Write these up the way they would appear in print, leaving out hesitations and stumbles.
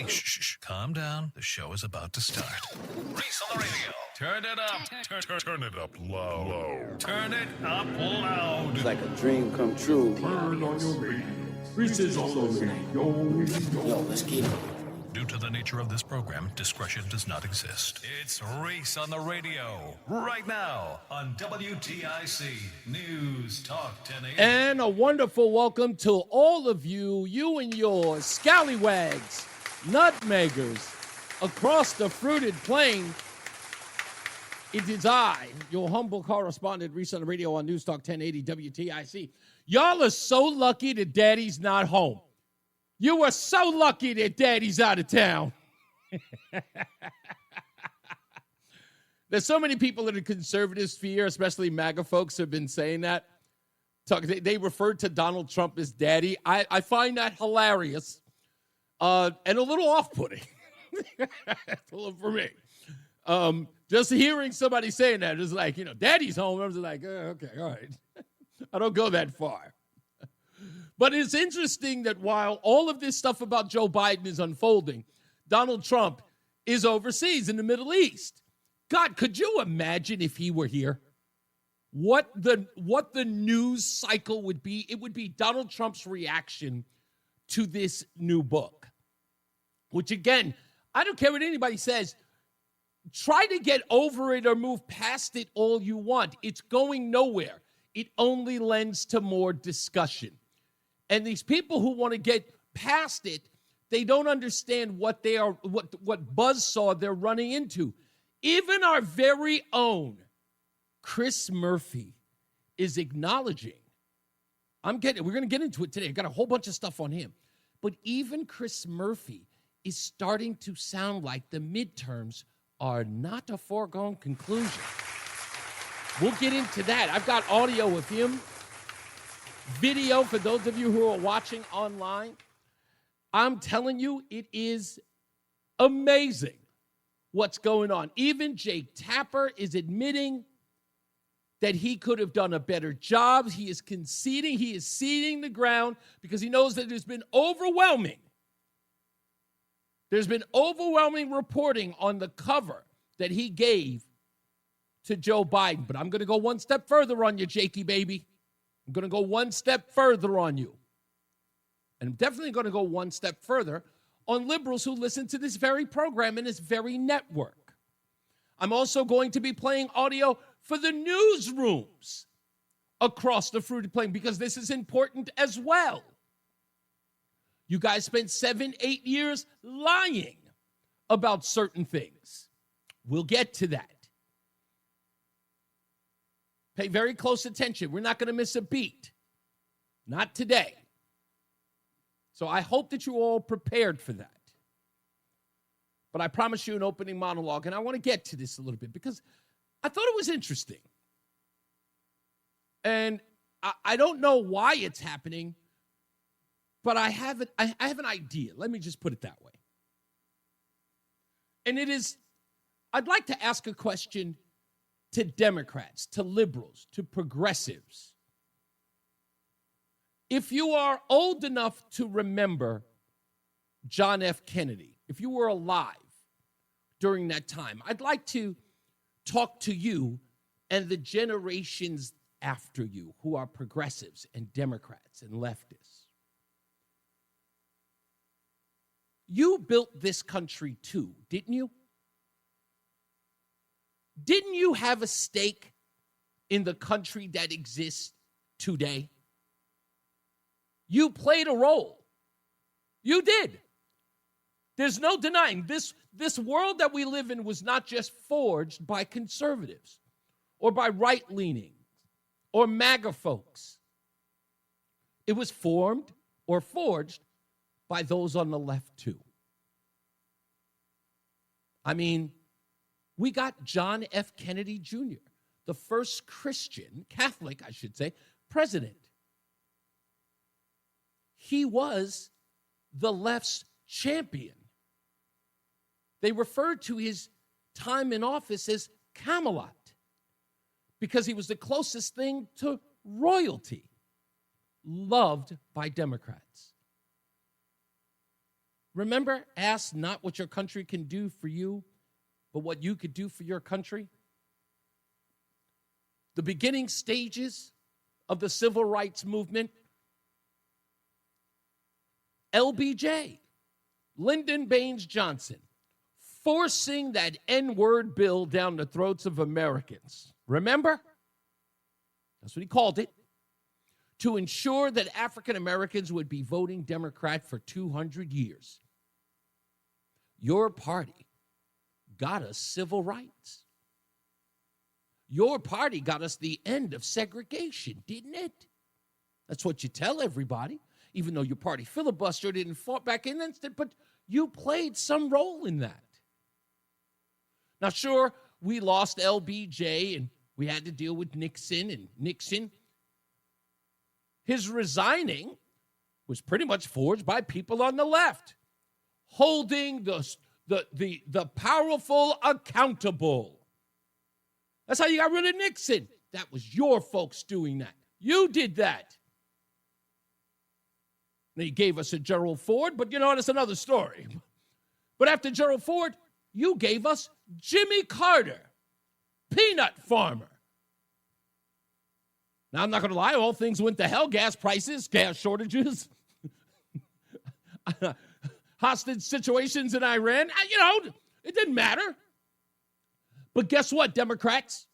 Shh. Calm down. The show is about to start. Reese on the radio. Turn it up. Turn it up loud. Turn it up loud. It's like a dream come true. Turn on your radio. Reese is on the radio. Yo, let's get it. Due to the nature of this program, discretion does not exist. It's Reese on the radio. Right now on WTIC News Talk 1080. And a wonderful welcome to all of you and your scallywags, nutmeggers, across the fruited plain. It is I, your humble correspondent, Reese on the radio on NewsTalk 1080 WTIC. Y'all are so lucky that Daddy's not home. You are so lucky that Daddy's out of town. There's so many people in the conservative sphere, especially MAGA folks, have been saying that. They referred to Donald Trump as Daddy. I find that hilarious and a little off-putting for me. Just hearing somebody saying that is like, Daddy's home. I was like, okay, all right. I don't go that far. But it's interesting that while all of this stuff about Joe Biden is unfolding, Donald Trump is overseas in the Middle East. God, could you imagine if he were here? What the news cycle would be? It would be Donald Trump's reaction to this new book, which, again, I don't care what anybody says. Try to get over it or move past it all you want. It's going nowhere. It only lends to more discussion. And these people who want to get past it, they don't understand what buzzsaw they're running into. Even our very own Chris Murphy is acknowledging. We're going to get into it today. I've got a whole bunch of stuff on him. But even Chris Murphy is starting to sound like the midterms are not a foregone conclusion. We'll get into that. I've got audio of him. Video for those of you who are watching online. I'm telling you, it is amazing what's going on. Even Jake Tapper is admitting that he could have done a better job. He is conceding. He is ceding the ground because he knows that there's been overwhelming reporting on the cover that he gave to Joe Biden. But I'm going to go one step further on you, Jakey baby. I'm going to go one step further on you. And I'm definitely going to go one step further on liberals who listen to this very program and this very network. I'm also going to be playing audio for the newsrooms across the fruited plain because this is important as well. You guys spent 7-8 years lying about certain things. We'll get to that. Pay very close attention. We're not going to miss a beat. Not today. So I hope that you're all prepared for that. But I promise you an opening monologue, and I want to get to this a little bit because I thought it was interesting. And I don't know why it's happening, but I have an idea. Let me just put it that way. And it is, I'd like to ask a question to Democrats, to liberals, to progressives. If you are old enough to remember John F. Kennedy, if you were alive during that time, I'd like to talk to you and the generations after you who are progressives and Democrats and leftists. You built this country too, didn't you? Didn't you have a stake in the country that exists today? You played a role. You did. There's no denying this world that we live in was not just forged by conservatives or by right-leaning or MAGA folks. It was formed or forged by those on the left too. I mean, we got John F. Kennedy Jr., the first Christian, Catholic, I should say, president. He was the left's champion. They referred to his time in office as Camelot because he was the closest thing to royalty, loved by Democrats. Remember, ask not what your country can do for you, but what you could do for your country. The beginning stages of the civil rights movement, LBJ, Lyndon Baines Johnson, forcing that N-word bill down the throats of Americans. Remember? That's what he called it. To ensure that African Americans would be voting Democrat for 200 years. Your party got us civil rights. Your party got us the end of segregation, didn't it? That's what you tell everybody, even though your party filibustered it and fought back in, but you played some role in that. Now, sure, we lost LBJ and we had to deal with Nixon, and Nixon, his resigning was pretty much forged by people on the left, holding the powerful accountable. That's how you got rid of Nixon. That was your folks doing that. You did that. They gave us a Gerald Ford, but you know, that's another story. But after Gerald Ford, you gave us Jimmy Carter, peanut farmer. Now, I'm not going to lie, all things went to hell. Gas prices, gas shortages, hostage situations in Iran. You know, it didn't matter. But guess what, Democrats?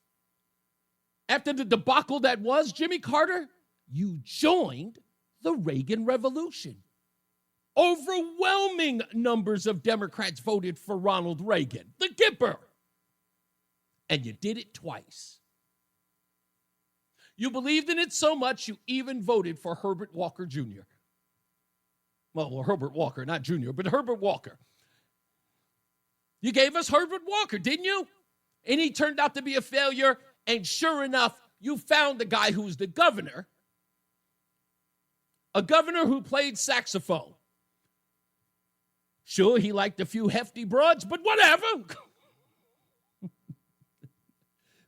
After the debacle that was Jimmy Carter, you joined the Reagan Revolution. Overwhelming numbers of Democrats voted for Ronald Reagan, the Gipper. And you did it twice. You believed in it so much, you even voted for Herbert Walker Jr. Well, Herbert Walker, not Jr., but Herbert Walker. You gave us Herbert Walker, didn't you? And he turned out to be a failure. And sure enough, you found the guy who's the governor, a governor who played saxophone. Sure, he liked a few hefty broads, but whatever.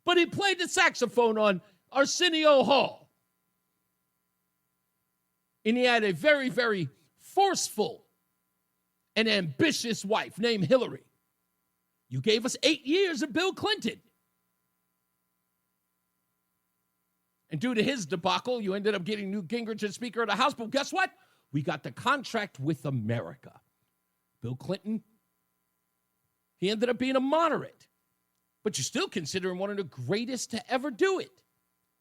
But he played the saxophone on Arsenio Hall. And he had a very, very forceful and ambitious wife named Hillary. You gave us 8 years of Bill Clinton. And due to his debacle, you ended up getting Newt Gingrich as Speaker of the House. But guess what? We got the contract with America. Bill Clinton, he ended up being a moderate. But you still consider him one of the greatest to ever do it.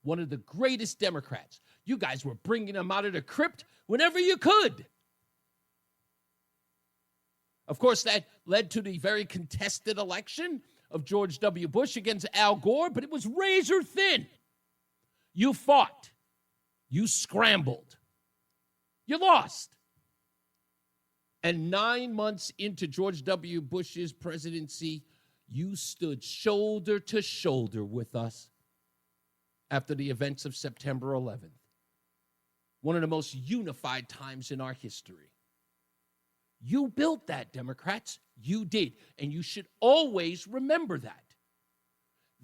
One of the greatest Democrats. You guys were bringing him out of the crypt whenever you could. Of course, that led to the very contested election of George W. Bush against Al Gore, but it was razor thin. You fought. You scrambled. You lost. And 9 months into George W. Bush's presidency, you stood shoulder to shoulder with us after the events of September 11th. One of the most unified times in our history. You built that, Democrats. You did. And you should always remember that.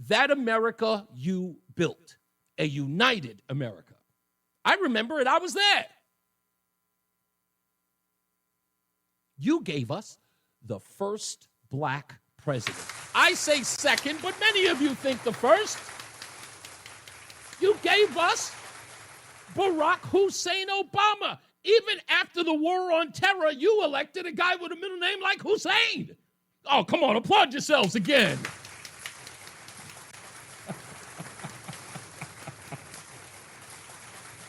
That America you built. A united America. I remember it. I was there. You gave us the first black president. I say second, but many of you think the first. You gave us Barack Hussein Obama. Even after the war on terror, you elected a guy with a middle name like Hussein. Oh, come on, applaud yourselves again.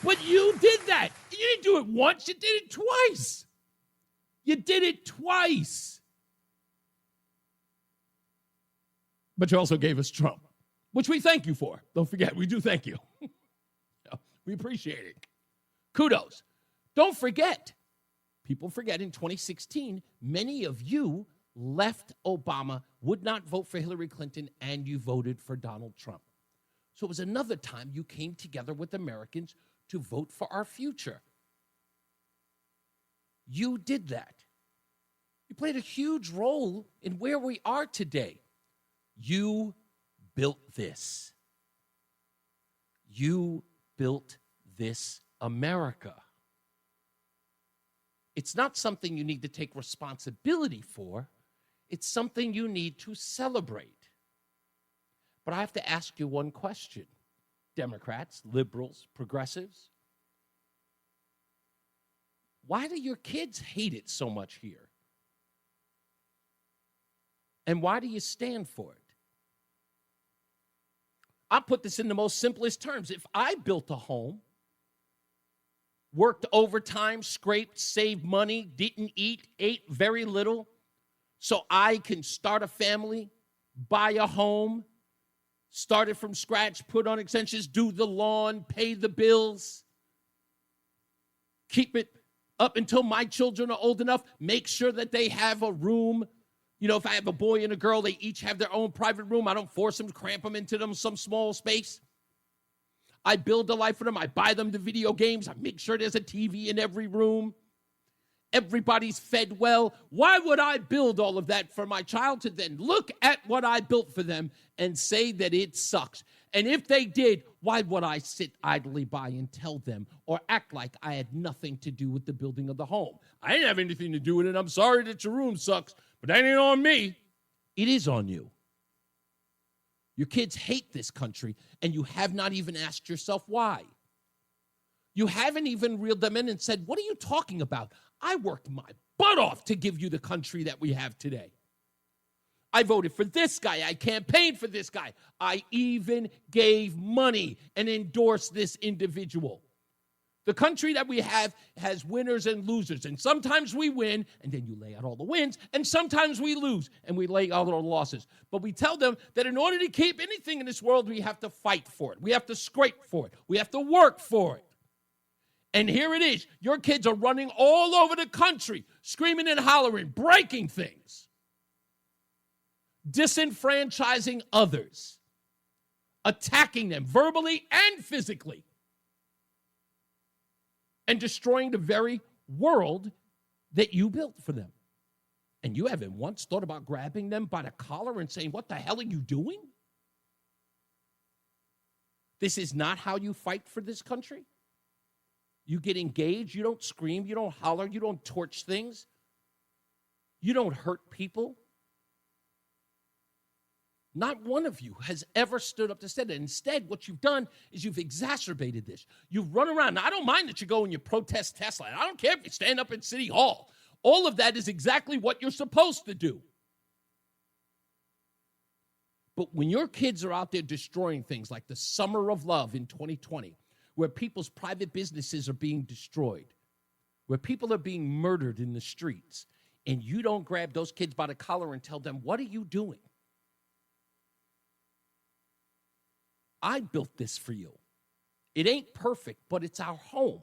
But you did that. You didn't do it once, you did it twice. You did it twice. But you also gave us Trump, which we thank you for. Don't forget, we do thank you. We appreciate it. Kudos. Don't forget, people forget in 2016, many of you left Obama, would not vote for Hillary Clinton, and you voted for Donald Trump. So it was another time you came together with Americans to vote for our future. You did that. You played a huge role in where we are today. You built this. You built this America. It's not something you need to take responsibility for. It's something you need to celebrate. But I have to ask you one question. Democrats, liberals, progressives, why do your kids hate it so much here? And why do you stand for it? I'll put this in the most simplest terms. If I built a home, worked overtime, scraped, saved money, didn't eat, ate very little, so I can start a family, buy a home, start it from scratch, put on extensions, do the lawn, pay the bills, keep it up until my children are old enough, make sure that they have a room. You know, if I have a boy and a girl, they each have their own private room. I don't force them, cramp them into some small space. I build a life for them. I buy them the video games. I make sure there's a TV in every room. Everybody's fed well. Why would I build all of that for my child to then look at what I built for them and say that it sucks? And if they did, why would I sit idly by and tell them or act like I had nothing to do with the building of the home? I didn't have anything to do with it. I'm sorry that your room sucks, but that ain't on me. It is on you. Your kids hate this country, and you have not even asked yourself why. You haven't even reeled them in and said, what are you talking about? I worked my butt off to give you the country that we have today. I voted for this guy. I campaigned for this guy. I even gave money and endorsed this individual. The country that we have has winners and losers, and sometimes we win, and then you lay out all the wins, and sometimes we lose, and we lay out all the losses. But we tell them that in order to keep anything in this world, we have to fight for it. We have to scrape for it. We have to work for it. And here it is. Your kids are running all over the country, screaming and hollering, breaking things, disenfranchising others, attacking them verbally and physically, and destroying the very world that you built for them. And you haven't once thought about grabbing them by the collar and saying, what the hell are you doing? This is not how you fight for this country. You get engaged, you don't scream, you don't holler, you don't torch things. You don't hurt people. Not one of you has ever stood up to say that. Instead, what you've done is you've exacerbated this. You've run around. Now, I don't mind that you go and you protest Tesla. I don't care if you stand up in City Hall. All of that is exactly what you're supposed to do. But when your kids are out there destroying things like the Summer of Love in 2020, where people's private businesses are being destroyed, where people are being murdered in the streets, and you don't grab those kids by the collar and tell them, what are you doing? I built this for you. It ain't perfect, but it's our home.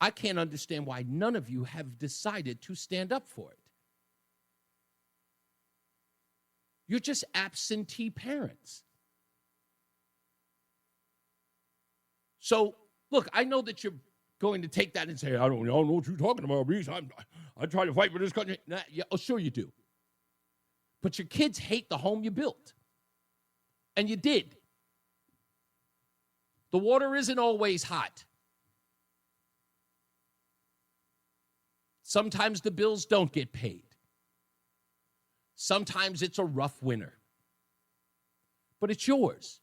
I can't understand why none of you have decided to stand up for it. You're just absentee parents. So, look, I know that you're going to take that and say, I don't know what you're talking about, Reese. I try to fight for this country. Nah, yeah, oh, sure you do. But your kids hate the home you built. And you did. The water isn't always hot. Sometimes the bills don't get paid. Sometimes it's a rough winter. But it's yours.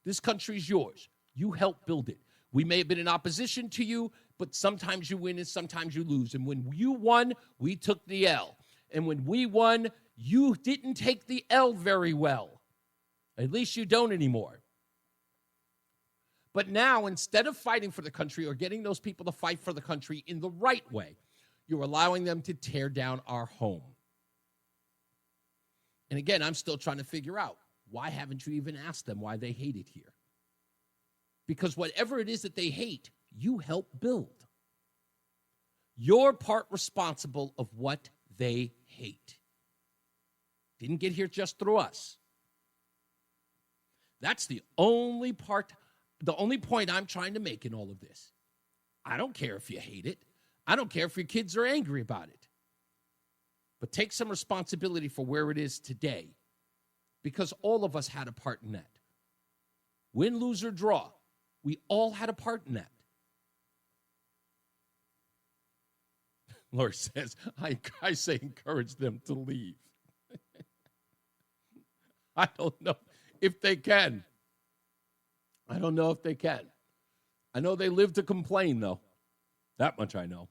This country's yours. You helped build it. We may have been in opposition to you, but sometimes you win and sometimes you lose. And when you won, we took the L. And when we won, you didn't take the L very well. At least you don't anymore. But now, instead of fighting for the country or getting those people to fight for the country in the right way, you're allowing them to tear down our home. And again, I'm still trying to figure out, why haven't you even asked them why they hate it here? Because whatever it is that they hate, you help build. You're part responsible of what they hate. Didn't get here just through us. That's the only point I'm trying to make in all of this. I don't care if you hate it. I don't care if your kids are angry about it. But take some responsibility for where it is today, because all of us had a part in that. Win, lose, or draw, we all had a part in that. Lori says, I say encourage them to leave. I don't know if they can. I don't know if they can. I know they live to complain, though. That much I know.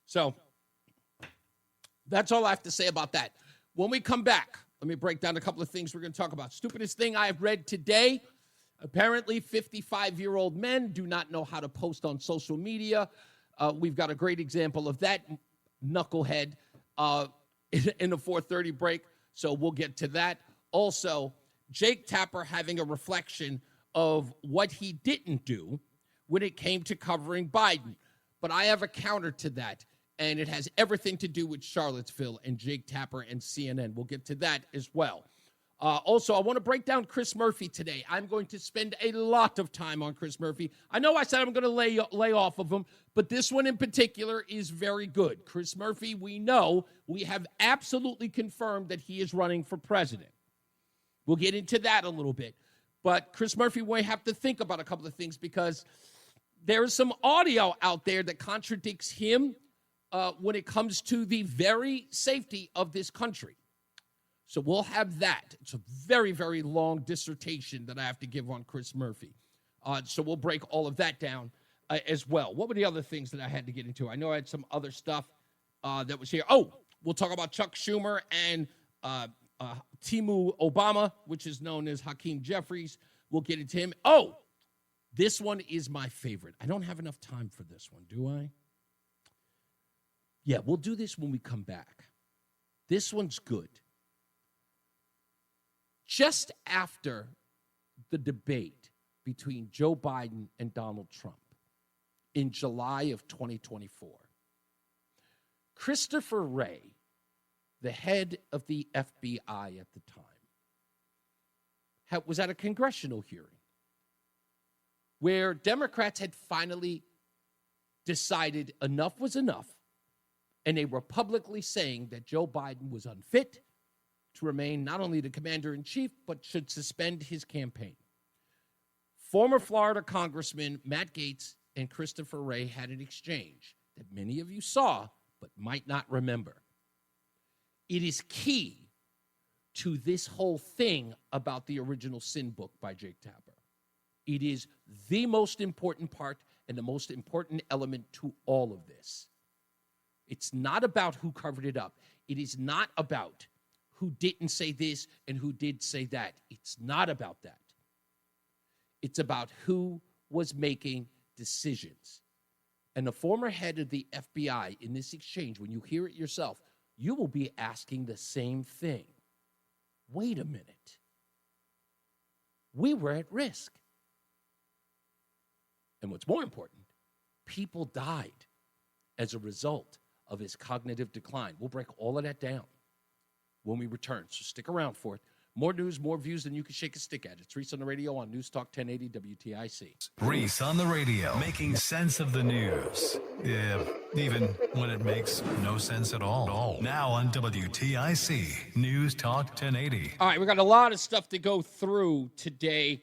So that's all I have to say about that. When we come back, let me break down a couple of things we're going to talk about. Stupidest thing I have read today. Apparently, 55-year-old men do not know how to post on social media. We've got a great example of that knucklehead in the 4:30 break, so we'll get to that. Also, Jake Tapper having a reflection of what he didn't do when it came to covering Biden. But I have a counter to that, and it has everything to do with Charlottesville and Jake Tapper and CNN. We'll get to that as well. Also, I want to break down Chris Murphy today. I'm going to spend a lot of time on Chris Murphy. I know I said I'm going to lay off of him, but this one in particular is very good. Chris Murphy, we have absolutely confirmed that he is running for president. We'll get into that a little bit. But Chris Murphy, we have to think about a couple of things because there is some audio out there that contradicts him when it comes to the very safety of this country. So we'll have that. It's a very, very long dissertation that I have to give on Chris Murphy. So we'll break all of that down as well. What were the other things that I had to get into? I know I had some other stuff that was here. Oh, we'll talk about Chuck Schumer and Timu Obama, which is known as Hakeem Jeffries. We'll get into him. Oh, this one is my favorite. I don't have enough time for this one, do I? Yeah, we'll do this when we come back. This one's good. Just after the debate between Joe Biden and Donald Trump in July of 2024, Christopher Wray, the head of the FBI at the time, was at a congressional hearing where Democrats had finally decided enough was enough, and they were publicly saying that Joe Biden was unfit to remain not only the commander-in-chief, but should suspend his campaign. Former Florida Congressman Matt Gaetz and Christopher Wray had an exchange that many of you saw, but might not remember. It is key to this whole thing about the original Sin book by Jake Tapper. It is the most important part and the most important element to all of this. It's not about who covered it up. It is not about who didn't say this and who did say that. It's not about that. It's about who was making decisions. And the former head of the FBI in this exchange, when you hear it yourself, you will be asking the same thing. Wait a minute. We were at risk. And what's more important, people died as a result of his cognitive decline. We'll break all of that down when we return. So stick around for it. More news, more views than you can shake a stick at. It's Reese on the radio on NewsTalk 1080 WTIC. Reese on the radio, making sense of the news. Yeah, even when it makes no sense at all. Now on WTIC, News Talk 1080. All right, we got a lot of stuff to go through today.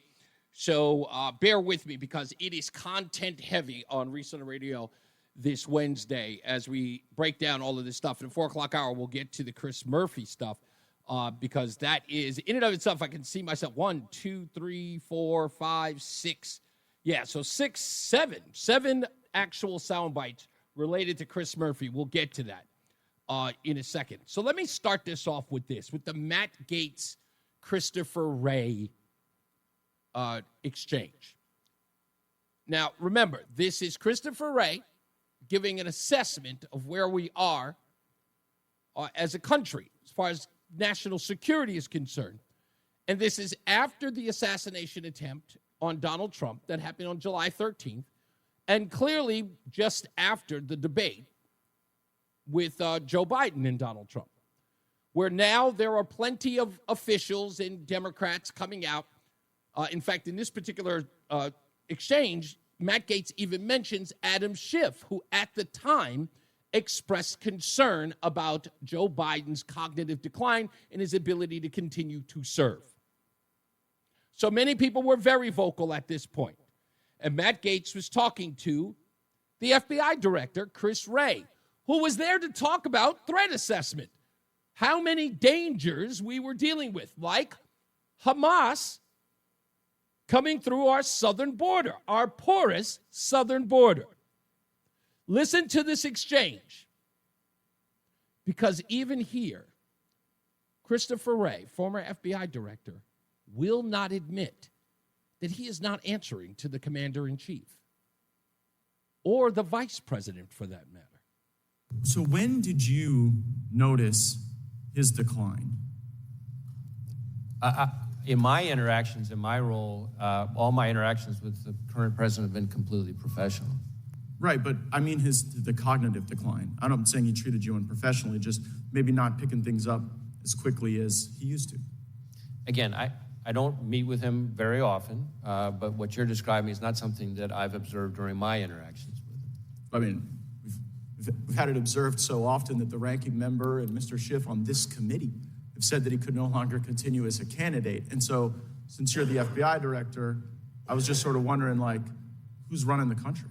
So bear with me because it is content heavy on Reese on the radio this Wednesday as we break down all of this stuff. In the 4 o'clock hour, we'll get to the Chris Murphy stuff because that is, in and of itself, I can see myself 1, 2, 3, 4, 5, 6. Yeah, so 6, 7 actual sound bites related to Chris Murphy. We'll get to that in a second. So let me start this off with this, with the Matt Gaetz, Christopher Wray exchange. Now, remember, this is Christopher Wray giving an assessment of where we are as a country as far as national security is concerned. And this is after the assassination attempt on Donald Trump that happened on July 13th, and clearly just after the debate with Joe Biden and Donald Trump, where now there are plenty of officials and Democrats coming out. In fact, in this particular exchange, Matt Gaetz even mentions Adam Schiff, who at the time expressed concern about Joe Biden's cognitive decline and his ability to continue to serve. So many people were very vocal at this point. And Matt Gaetz was talking to the FBI director, Chris Wray, who was there to talk about threat assessment, how many dangers we were dealing with, like Hamas coming through our southern border, our porous southern border. Listen to this exchange, because even here, Christopher Wray, former FBI director, will not admit that he is not answering to the commander-in-chief or the vice president, for that matter. So when did you notice his decline? In my interactions, in my role, all my interactions with the current president have been completely professional. Right, but I mean the cognitive decline. I'm not saying he treated you unprofessionally, just maybe not picking things up as quickly as he used to. Again, I don't meet with him very often, but what you're describing is not something that I've observed during my interactions with him. I mean, we've had it observed so often that the ranking member and Mr. Schiff on this committee have said that he could no longer continue as a candidate. And so, since you're the FBI director, I was just sort of wondering, like, who's running the country?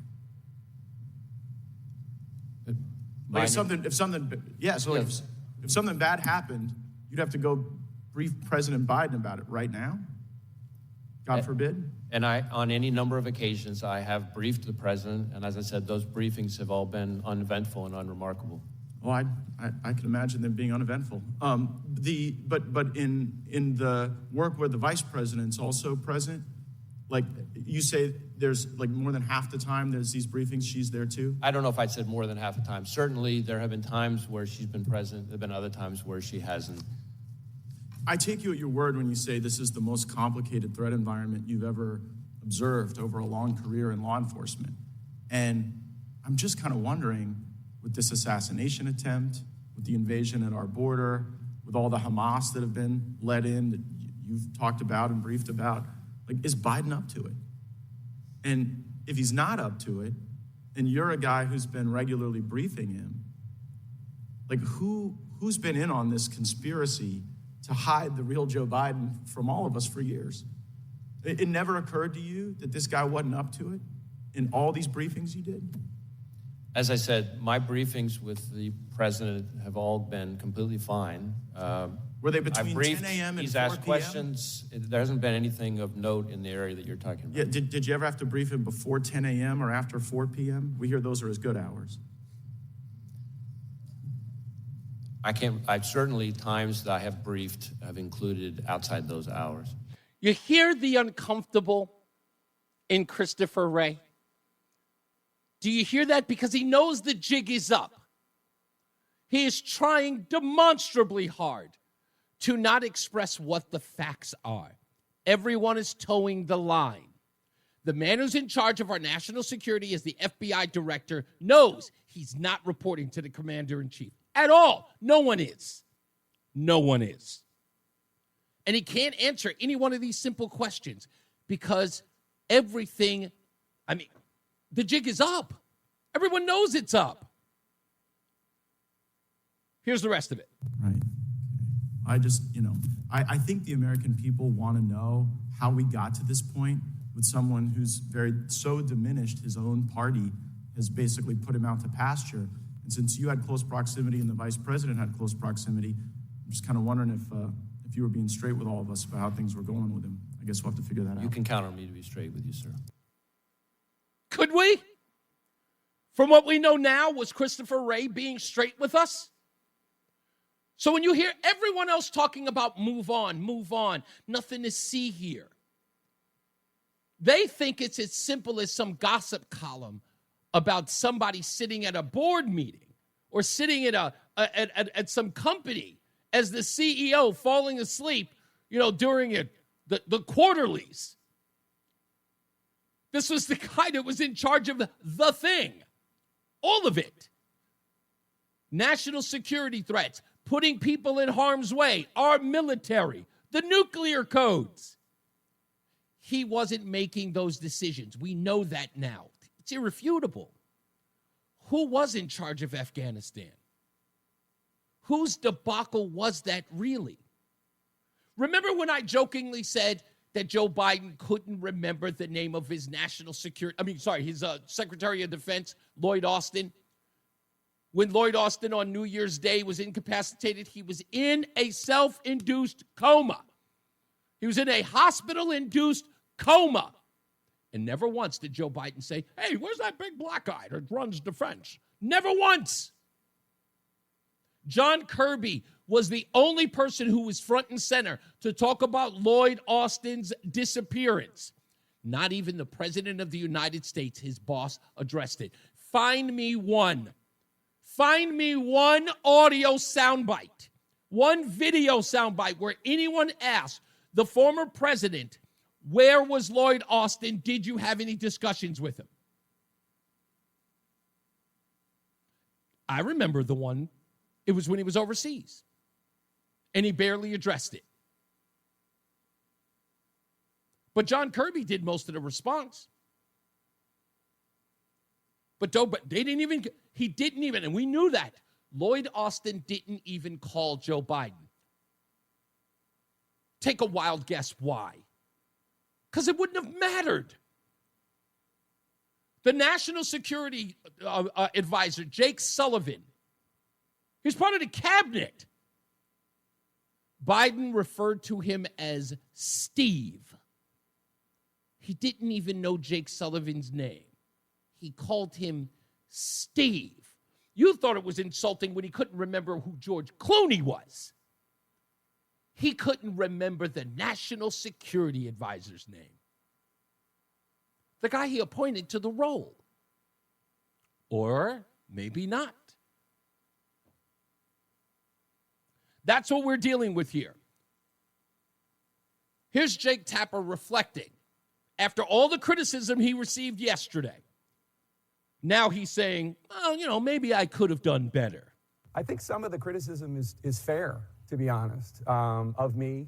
Like if something bad happened, you'd have to go brief President Biden about it right now? God forbid? And on any number of occasions, I have briefed the president, and as I said, those briefings have all been uneventful and unremarkable. Well, I can imagine them being uneventful. But in the work where the vice president's also present, like you say, there's like more than half the time there's these briefings, she's there too? I don't know if I said more than half the time. Certainly, there have been times where she's been present. There have been other times where she hasn't. I take you at your word when you say this is the most complicated threat environment you've ever observed over a long career in law enforcement. And I'm just kind of wondering, with this assassination attempt, with the invasion at our border, with all the Hamas that have been let in that you've talked about and briefed about, like, is Biden up to it? And if he's not up to it, and you're a guy who's been regularly briefing him, like, who's been in on this conspiracy to hide the real Joe Biden from all of us for years? It never occurred to you that this guy wasn't up to it in all these briefings you did? As I said, my briefings with the president have all been completely fine. Were they between I briefed, 10 a.m. and he's 4 asked p.m.? questions. There hasn't been anything of note in the area that you're talking about. Yeah, did you ever have to brief him before 10 a.m. or after 4 p.m.? We hear those are as good hours. I've certainly times that I have briefed have included outside those hours. You hear the uncomfortable in Christopher Wray? Do you hear that? Because he knows the jig is up. He is trying demonstrably hard to not express what the facts are. Everyone is towing the line. The man who's in charge of our national security as the FBI director knows he's not reporting to the commander-in-chief at all. No one is. No one is. And he can't answer any one of these simple questions because the jig is up. Everyone knows it's up. Here's the rest of it. Right. I think the American people want to know how we got to this point with someone who's so diminished his own party has basically put him out to pasture. And since you had close proximity and the vice president had close proximity, I'm just kind of wondering if you were being straight with all of us about how things were going with him. I guess we'll have to figure that out. You can count on me to be straight with you, sir. Could we? From what we know now, was Christopher Wray being straight with us? So when you hear everyone else talking about move on, nothing to see here, they think it's as simple as some gossip column about somebody sitting at a board meeting or sitting at some company as the CEO falling asleep, during the quarterlies. This was the guy that was in charge of the thing. All of it. National security threats, putting people in harm's way, our military, the nuclear codes. He wasn't making those decisions. We know that now. It's irrefutable. Who was in charge of Afghanistan? Whose debacle was that really? Remember when I jokingly said that Joe Biden couldn't remember the name of his his Secretary of Defense, Lloyd Austin, when Lloyd Austin on New Year's Day was incapacitated, he was in a self-induced coma. He was in a hospital-induced coma. And never once did Joe Biden say, hey, where's that big black guy that runs defense? Never once. John Kirby was the only person who was front and center to talk about Lloyd Austin's disappearance. Not even the president of the United States, his boss, addressed it. Find me one audio soundbite, one video soundbite where anyone asked the former president, where was Lloyd Austin? Did you have any discussions with him? I remember the one. It was when he was overseas, and he barely addressed it. But John Kirby did most of the response. But they didn't even, he didn't even, and we knew that. Lloyd Austin didn't even call Joe Biden. Take a wild guess why. Because it wouldn't have mattered. The National Security Advisor, Jake Sullivan, he's part of the cabinet. Biden referred to him as Steve. He didn't even know Jake Sullivan's name. He called him Steve. You thought it was insulting when he couldn't remember who George Clooney was. He couldn't remember the National Security Advisor's name. The guy he appointed to the role. Or maybe not. That's what we're dealing with here. Here's Jake Tapper reflecting. After all the criticism he received yesterday, now he's saying, oh, maybe I could have done better. I think some of the criticism is fair, to be honest, of me.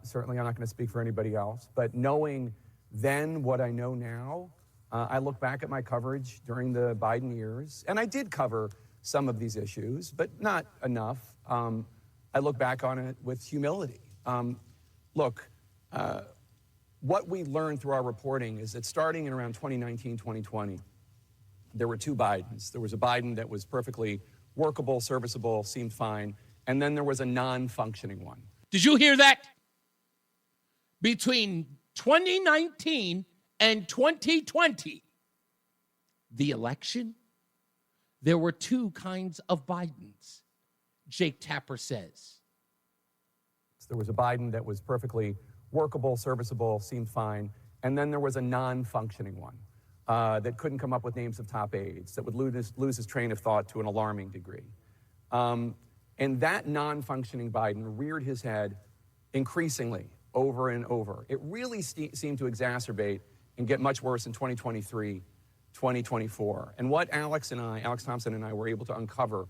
Certainly, I'm not going to speak for anybody else. But knowing then what I know now, I look back at my coverage during the Biden years, and I did cover some of these issues, but not enough. I look back on it with humility. What we learned through our reporting is that starting in around 2019, 2020, there were two Bidens. There was a Biden that was perfectly workable, serviceable, seemed fine, and then there was a non-functioning one. Did you hear that? Between 2019 and 2020, the election, there were two kinds of Bidens, Jake Tapper says. There was a Biden that was perfectly workable, serviceable, seemed fine, and then there was a non-functioning one that couldn't come up with names of top aides, that would lose his train of thought to an alarming degree. And that non-functioning Biden reared his head increasingly over and over. It really seemed to exacerbate and get much worse in 2023, 2024. And what Alex Thompson and I were able to uncover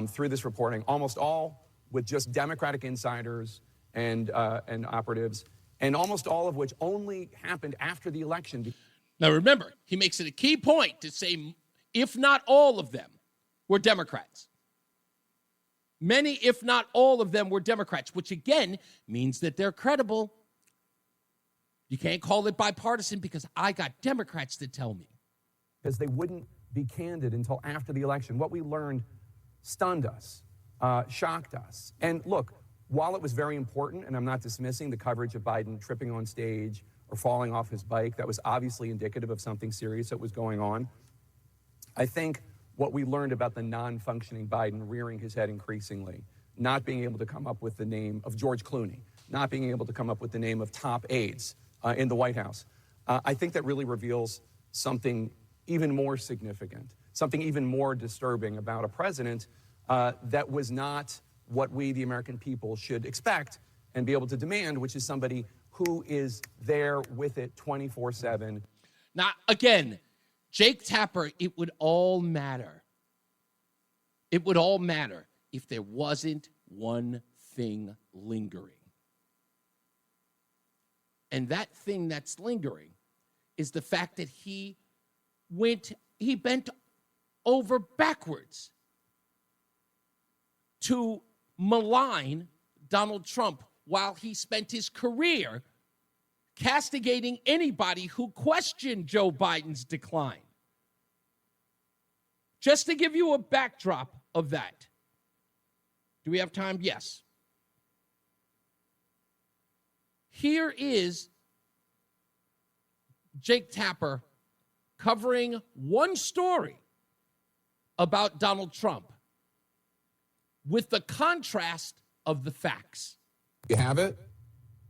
through this reporting, almost all with just Democratic insiders and operatives, and almost all of which only happened after the election. Now remember, he makes it a key point to say, if not all of them, were Democrats. Many, if not all of them, were Democrats, which again means that they're credible. You can't call it bipartisan because I got Democrats to tell me. Because they wouldn't be candid until after the election. What we learned stunned us, shocked us. And look, while it was very important, and I'm not dismissing the coverage of Biden tripping on stage or falling off his bike, that was obviously indicative of something serious that was going on. I think what we learned about the non-functioning Biden rearing his head increasingly, not being able to come up with the name of George Clooney, not being able to come up with the name of top aides in the White House, I think that really reveals something even more significant, something even more disturbing about a president that was not what we, the American people, should expect and be able to demand, which is somebody who is there with it 24/7. Now, again, Jake Tapper, it would all matter. It would all matter if there wasn't one thing lingering. And that thing that's lingering is the fact that he bent over backwards to malign Donald Trump while he spent his career castigating anybody who questioned Joe Biden's decline. Just to give you a backdrop of that. Do we have time? Yes. Here is Jake Tapper covering one story about Donald Trump with the contrast of the facts. You have it?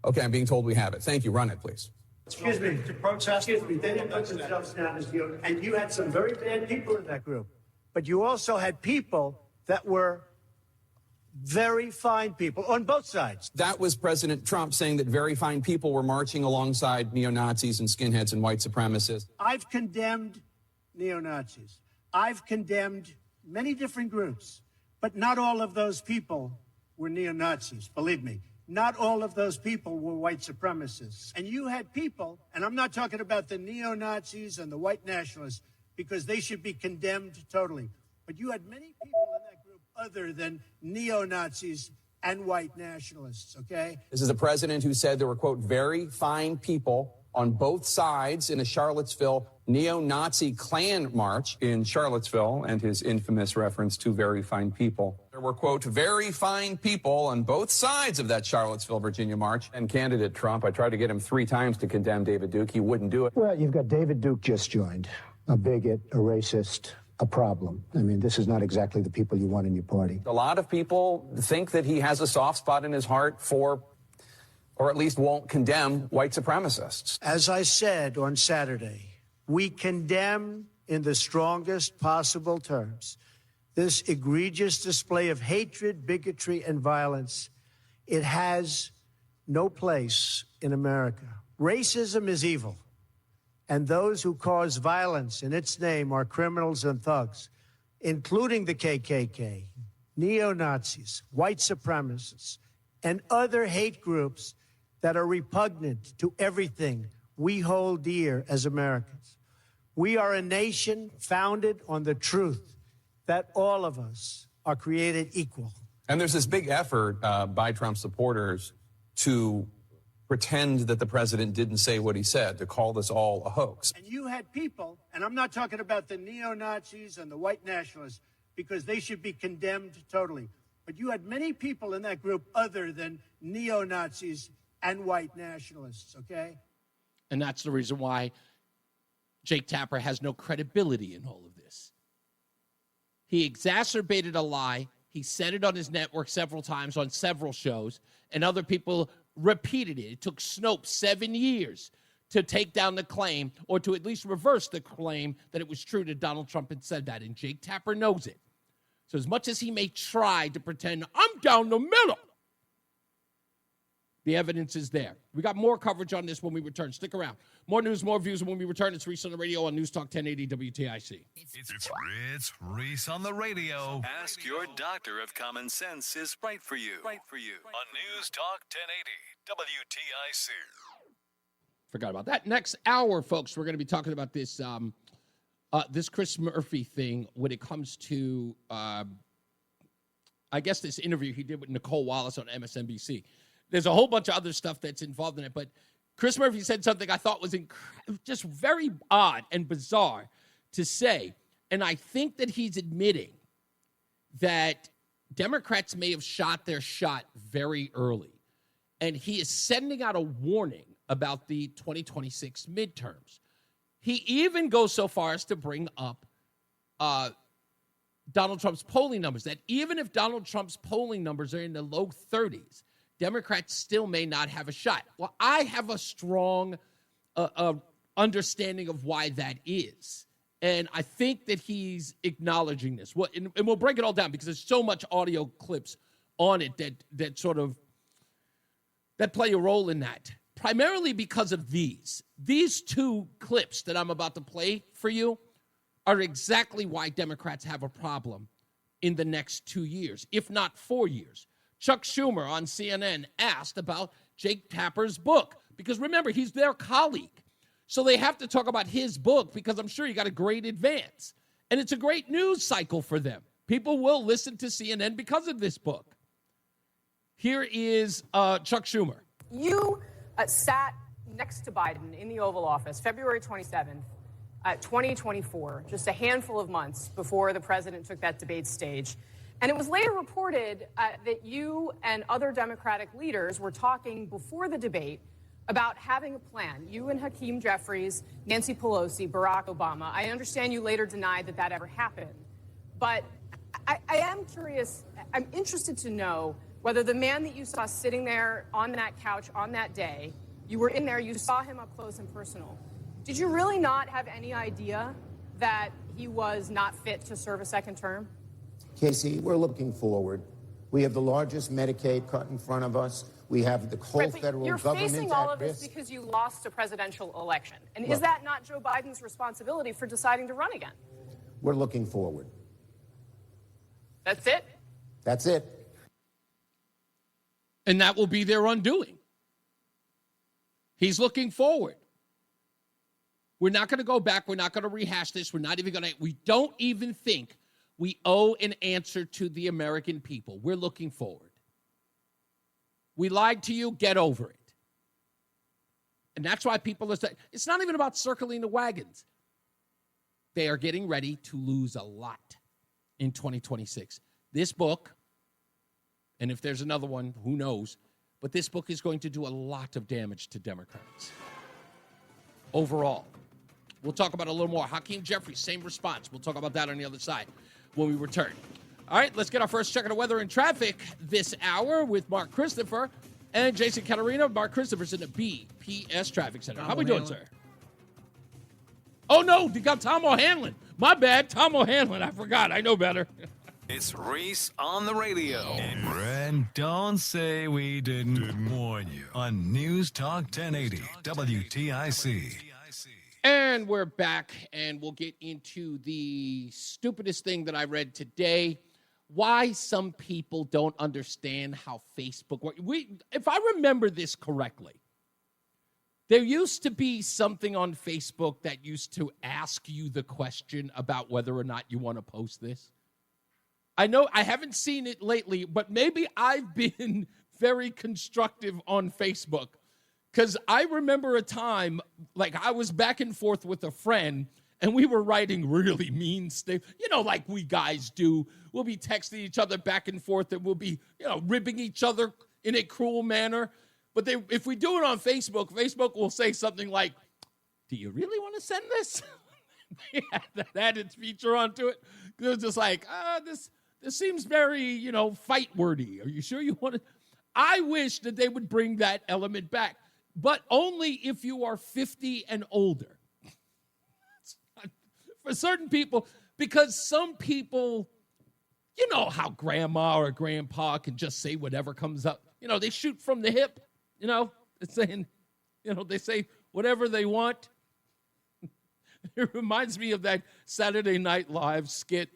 Okay, I'm being told we have it. Thank you. Run it, please. Excuse me, to protest. Excuse me, they didn't put themselves down as you, and you had some very bad people in that group. But you also had people that were very fine people on both sides. That was President Trump saying that very fine people were marching alongside neo-Nazis and skinheads and white supremacists. I've condemned neo-Nazis. I've condemned many different groups, but not all of those people were neo-Nazis, believe me. Not all of those people were white supremacists. And you had people, and I'm not talking about the neo-Nazis and the white nationalists, because they should be condemned totally. But you had many people in that group other than neo-Nazis and white nationalists, okay? This is a president who said there were, quote, very fine people on both sides in a Charlottesville neo-Nazi Klan march in Charlottesville, and his infamous reference to very fine people. There were, quote, very fine people on both sides of that Charlottesville, Virginia march. And candidate Trump, I tried to get him 3 times to condemn David Duke. He wouldn't do it. Well, you've got David Duke just joined, a bigot, a racist, a problem. I mean, this is not exactly the people you want in your party. A lot of people think that he has a soft spot in his heart for, or at least won't condemn, white supremacists. As I said on Saturday, we condemn in the strongest possible terms this egregious display of hatred, bigotry, and violence. It has no place in America. Racism is evil, and those who cause violence in its name are criminals and thugs, including the KKK, neo-Nazis, white supremacists, and other hate groups that are repugnant to everything we hold dear as Americans. We are a nation founded on the truth that all of us are created equal. And there's this big effort by Trump supporters to pretend that the president didn't say what he said, to call this all a hoax. And you had people, and I'm not talking about the neo-Nazis and the white nationalists, because they should be condemned totally. But you had many people in that group other than neo-Nazis and white nationalists, okay? And that's the reason why Jake Tapper has no credibility in all of this. He exacerbated a lie. He said it on his network several times on several shows, and other people repeated it. It took Snopes 7 years to take down the claim, or to at least reverse the claim that it was true that Donald Trump had said that, and Jake Tapper knows it. So as much as he may try to pretend, I'm down the middle, the evidence is there. We got more coverage on this when we return. Stick around. More news, more views when we return. It's Reese on the radio on NewsTalk 1080 WTIC. It's Reese on the radio. Ask your doctor if common sense is right for you. On NewsTalk 1080 WTIC. Forgot about that. Next hour, folks, we're going to be talking about this this Chris Murphy thing when it comes to, I guess, this interview he did with Nicole Wallace on MSNBC. There's a whole bunch of other stuff that's involved in it, but Chris Murphy said something I thought was just very odd and bizarre to say, and I think that he's admitting that Democrats may have shot their shot very early, and he is sending out a warning about the 2026 midterms. He even goes so far as to bring up Donald Trump's polling numbers, that even if Donald Trump's polling numbers are in the low 30s, Democrats still may not have a shot. Well, I have a strong understanding of why that is. And I think that he's acknowledging this. Well, and we'll break it all down because there's so much audio clips on it that sort of that play a role in that. Primarily because of these. These 2 clips that I'm about to play for you are exactly why Democrats have a problem in the next 2 years, if not 4 years. Chuck Schumer on CNN asked about Jake Tapper's book, because remember, he's their colleague. So they have to talk about his book because I'm sure he got a great advance. And it's a great news cycle for them. People will listen to CNN because of this book. Here is Chuck Schumer. You sat next to Biden in the Oval Office February 27th 2024, just a handful of months before the president took that debate stage. And it was later reported that you and other Democratic leaders were talking before the debate about having a plan. You and Hakeem Jeffries, Nancy Pelosi, Barack Obama. I understand you later denied that that ever happened. But I am curious, I'm interested to know whether the man that you saw sitting there on that couch on that day, you were in there, you saw him up close and personal. Did you really not have any idea that he was not fit to serve a second term? Casey, we're looking forward. We have the largest Medicaid cut in front of us. We have the whole federal you're government facing all at of this risk. because you lost a presidential election. And Look, is that not Joe Biden's responsibility for deciding to run again? We're looking forward. That's it? That's it. And that will be their undoing. He's looking forward. We're not going to go back. We're not going to rehash this. We don't even think we owe an answer to the American people. We're looking forward. We lied to you. Get over it. And that's why people are saying, it's not even about circling the wagons. They are getting ready to lose a lot in 2026. This book, and if there's another one, who knows, but this book is going to do a lot of damage to Democrats overall. We'll talk about it a little more. Hakeem Jeffries, same response. We'll talk about that on the other side when we return. All right, let's get our first check of the weather and traffic this hour with Mark Christopher and Jason Caterina. Mark Christopher's in the BPS Traffic Center. How we doing, sir? Oh, no, you got Tom O'Hanlon. My bad, Tom O'Hanlon. I forgot. I know better. It's Reese on the radio. And don't say we didn't warn you on News Talk 1080 WTIC. And we're back, and we'll get into the stupidest thing that I read today. Why some people don't understand how Facebook works. If I remember this correctly, there used to be something on Facebook that used to ask you the question about whether or not you want to post this. I know I haven't seen it lately, but maybe I've been very constructive on Facebook. Because I remember a time, like I was back and forth with a friend, and we were writing really mean stuff, like we guys do. We'll be texting each other back and forth, and we'll be, ribbing each other in a cruel manner. But if we do it on Facebook, Facebook will say something like, do you really want to send this? They had that added feature onto it. It was just like, this seems very, fight-wordy. Are you sure you want to? I wish that they would bring that element back. But only if you are 50 and older. For certain people, because some people, you know how grandma or grandpa can just say whatever comes up. They shoot from the hip, it's saying, they say whatever they want. It reminds me of that Saturday Night Live skit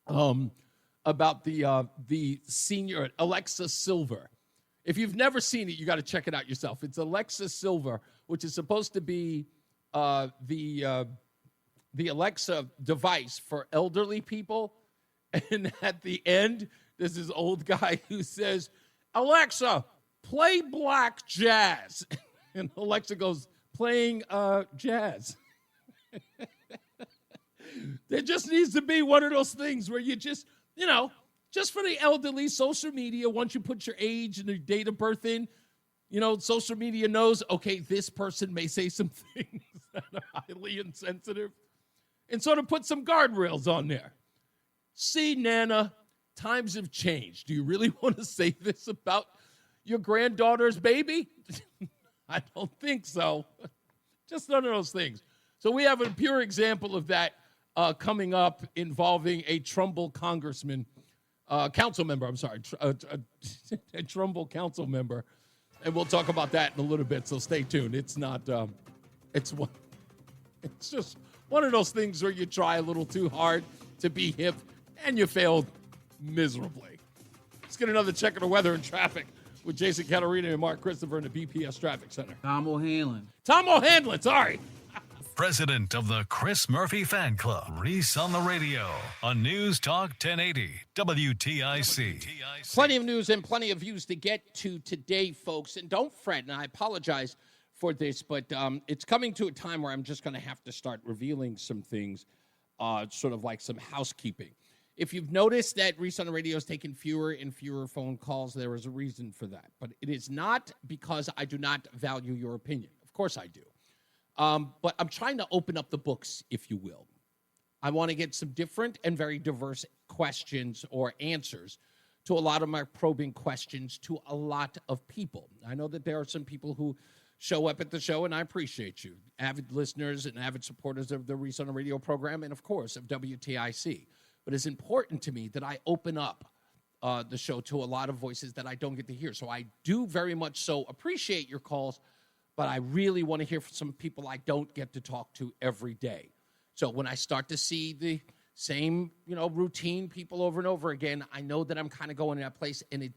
about the senior, Alexa Silver. If you've never seen it, you got to check it out yourself. It's Alexa Silver, which is supposed to be the Alexa device for elderly people. And at the end, there's this old guy who says, Alexa, play black jazz. And Alexa goes, playing jazz. There just needs to be one of those things where you just, just for the elderly, social media, once you put your age and your date of birth in, social media knows, okay, this person may say some things that are highly insensitive. And sort of put some guardrails on there. See, Nana, times have changed. Do you really want to say this about your granddaughter's baby? I don't think so. Just none of those things. So we have a pure example of that coming up involving a Trumbull council member, a Trumbull council member. And we'll talk about that in a little bit, so stay tuned. It's not, it's just one of those things where you try a little too hard to be hip, and you failed miserably. Let's get another check of the weather and traffic with Jason Caterina and Mark Christopher in the BPS Traffic Center. Tom O'Hanlon, sorry. President of the Chris Murphy Fan Club, Reese on the radio on News Talk 1080 WTIC. Plenty of news and plenty of views to get to today, folks. And don't fret, and I apologize for this, but it's coming to a time where I'm just going to have to start revealing some things, sort of like some housekeeping. If you've noticed that Reese on the radio has taken fewer and fewer phone calls, there is a reason for that. But it is not because I do not value your opinion. Of course I do. But I'm trying to open up the books, if you will. I want to get some different and very diverse questions or answers to a lot of my probing questions to a lot of people. I know that there are some people who show up at the show, and I appreciate you, avid listeners and avid supporters of the Reese on the Radio program and, of course, of WTIC. But it's important to me that I open up the show to a lot of voices that I don't get to hear. So I do very much so appreciate your calls, but I really want to hear from some people I don't get to talk to every day. So when I start to see the same, routine people over and over again, I know that I'm kind of going in that place, and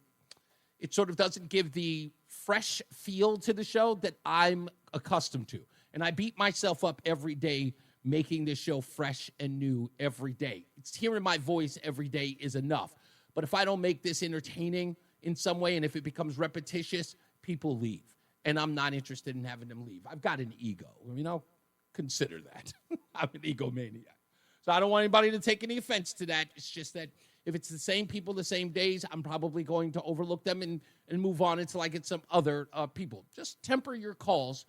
it sort of doesn't give the fresh feel to the show that I'm accustomed to. And I beat myself up every day making this show fresh and new every day. It's hearing my voice every day is enough. But if I don't make this entertaining in some way, and if it becomes repetitious, people leave. And I'm not interested in having them leave. I've got an ego, consider that. I'm an egomaniac. So I don't want anybody to take any offense to that. It's just that if it's the same people, the same days, I'm probably going to overlook them and move on until I get some other people. Just temper your calls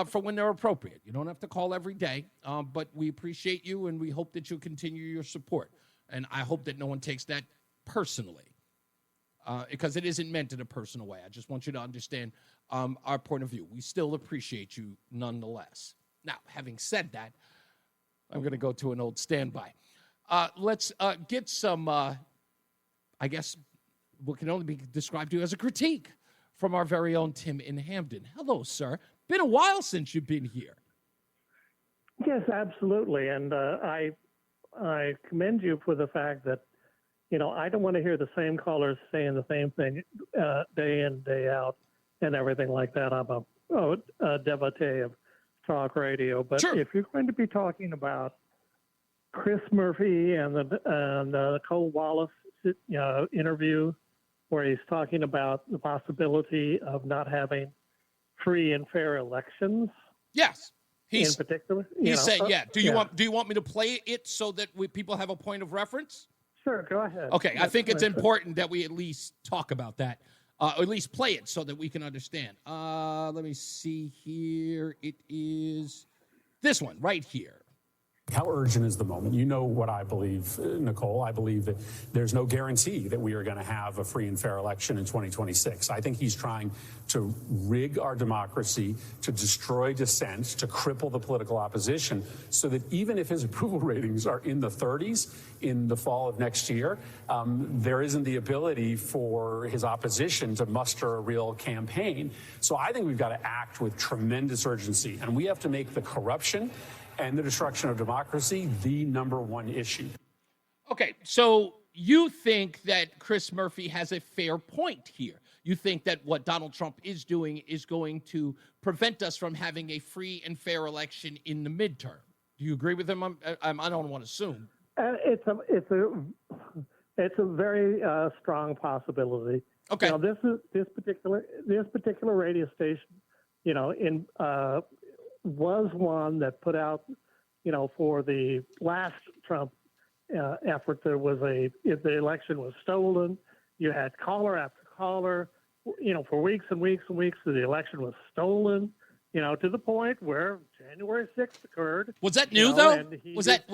for when they're appropriate. You don't have to call every day, but we appreciate you, and we hope that you'll continue your support. And I hope that no one takes that personally, because it isn't meant in a personal way. I just want you to understand our point of view. We still appreciate you nonetheless. Now, having said that, I'm going to go to an old standby. Let's get some, I guess, what can only be described to you as a critique from our very own Tim in Hamden. Hello, sir. Been a while since you've been here. Yes, absolutely. And I commend you for the fact that, I don't want to hear the same callers saying the same thing day in, day out and everything like that. I'm a devotee of talk radio. But sure. If you're going to be talking about Chris Murphy and the Cole Wallace interview where he's talking about the possibility of not having free and fair elections. Yes, in particular. He said, "Yeah." Do you want me to play it so that people have a point of reference? Sure, go ahead. Okay, I think it's important that we at least talk about that, or at least play it so that we can understand. Let me see here. It is this one right here. How urgent is the moment? You know what I believe, Nicole. I believe that there's no guarantee that we are going to have a free and fair election in 2026. I think he's trying to rig our democracy, to destroy dissent, to cripple the political opposition, so that even if his approval ratings are in the 30s in the fall of next year, there isn't the ability for his opposition to muster a real campaign. So I think we've got to act with tremendous urgency, and we have to make the corruption and the destruction of democracy the number one issue. Okay, so you think that Chris Murphy has a fair point here. You think that what Donald Trump is doing is going to prevent us from having a free and fair election in the midterm. Do you agree with him? I don't want to assume. It's a very strong possibility. Okay. This particular radio station, was one that put out, for the last Trump effort, if the election was stolen, you had caller after caller, for weeks and weeks and weeks, the election was stolen, to the point where January 6th occurred. Was that new though? Was that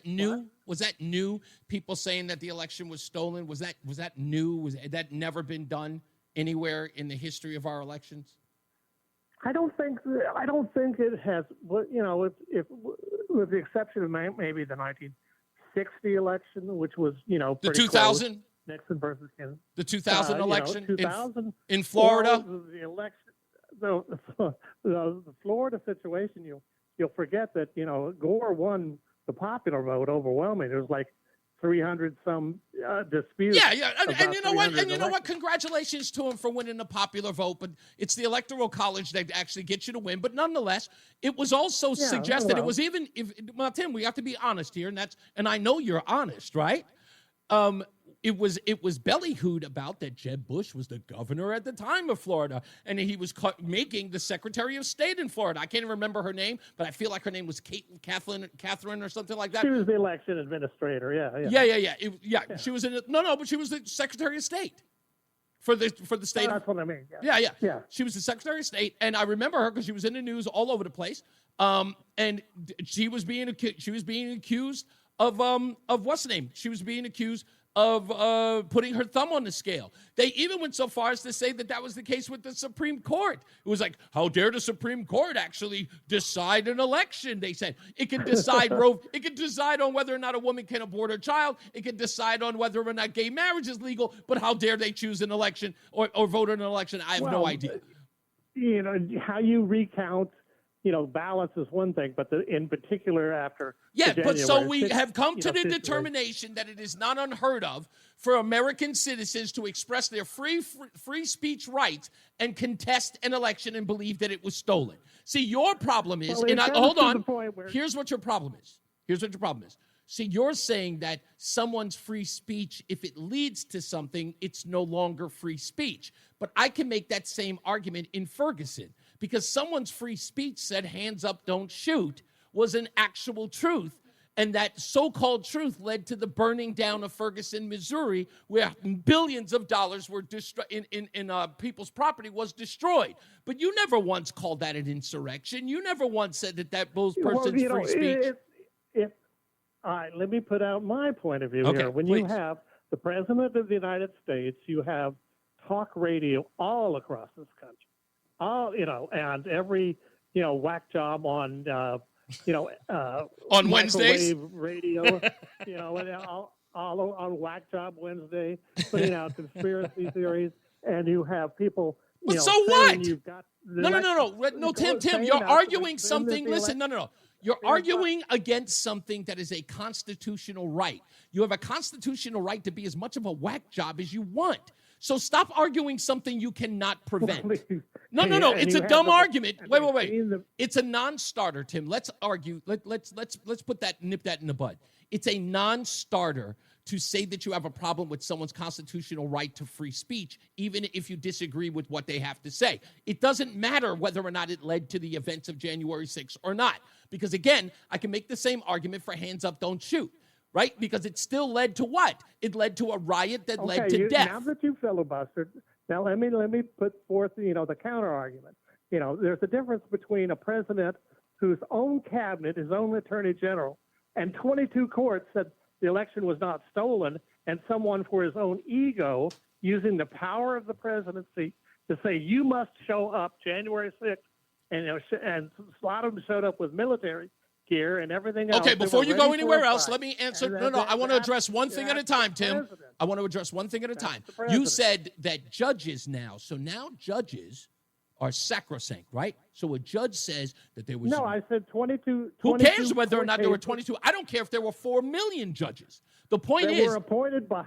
new? What? Was that new? People saying that the election was stolen. Was that new? Had that never been done anywhere in the history of our elections? I don't think it has. If with the exception of maybe the 1960 election, which was the 2000 Nixon versus Kennedy, the 2000 election 2000 in Florida, the election, the Florida situation. You'll forget that Gore won the popular vote overwhelmingly. It was like 300 some disputes. Yeah, and you know what? And you know what? Congratulations to him for winning the popular vote. But it's the Electoral College that actually gets you to win. But nonetheless, it was also suggested. It was Tim, we have to be honest here, and I know you're honest, right? it was ballyhooed about that Jeb Bush was the governor at the time of Florida, and he was making the Secretary of State in Florida. I can't even remember her name, but I feel like her name was Catherine or something like that. She was the election administrator. Yeah. She was but she was the Secretary of State for the state. That's what I mean. Yeah. She was the Secretary of State, and I remember her because she was in the news all over the place. And she was being accused of what's the name? She was being accused of putting her thumb on the scale. They even went so far as to say that was the case with the Supreme Court. It was like, how dare the Supreme Court actually decide an election? They said it could decide it could decide on whether or not a woman can abort her child. It could decide on whether or not gay marriage is legal. But how dare they choose an election or vote in an election? I have no idea. You know how you recount. Ballots is one thing, but in particular after. Yeah, but so we have come to the determination that it is not unheard of for American citizens to express their free speech rights and contest an election and believe that it was stolen. See, your problem is, hold on, here's what your problem is. See, you're saying that someone's free speech, if it leads to something, it's no longer free speech. But I can make that same argument in Ferguson. Because someone's free speech said, hands up, don't shoot, was an actual truth. And that so-called truth led to the burning down of Ferguson, Missouri, where billions of dollars were in people's property was destroyed. But you never once called that an insurrection. You never once said that those person's free speech. All right, let me put out my point of view here. When you have the President of the United States, you have talk radio all across this country. And every, whack job on, on Wednesdays radio, and all on Whack Job Wednesday, putting out conspiracy theories, and you have people. But so what? No, Tim, you're arguing something. Listen, no. You're arguing against something that is a constitutional right. You have a constitutional right to be as much of a whack job as you want. So stop arguing something you cannot prevent. No. It's a dumb argument. Wait. It's a non-starter, Tim. Let's argue. Let's nip that in the bud. It's a non-starter to say that you have a problem with someone's constitutional right to free speech, even if you disagree with what they have to say. It doesn't matter whether or not it led to the events of January 6th or not. Because again, I can make the same argument for hands up, don't shoot. Right? Because it still led to what? It led to a riot that led to death. Now that you filibustered, now let me put forth, the counter argument. There's a difference between a president whose own cabinet, his own attorney general, and 22 courts said the election was not stolen, and someone for his own ego using the power of the presidency to say you must show up January 6th, and a lot of them showed up with military gear and everything else. Okay, before you go anywhere else, let me answer. No, I want to address one thing at a time, Tim. I want to address one thing at a time. You said that judges now are sacrosanct, right? So a judge says that there was... No, I said 22... Who cares whether or not there were 22? I don't care if there were 4 million judges. The point is... They were appointed by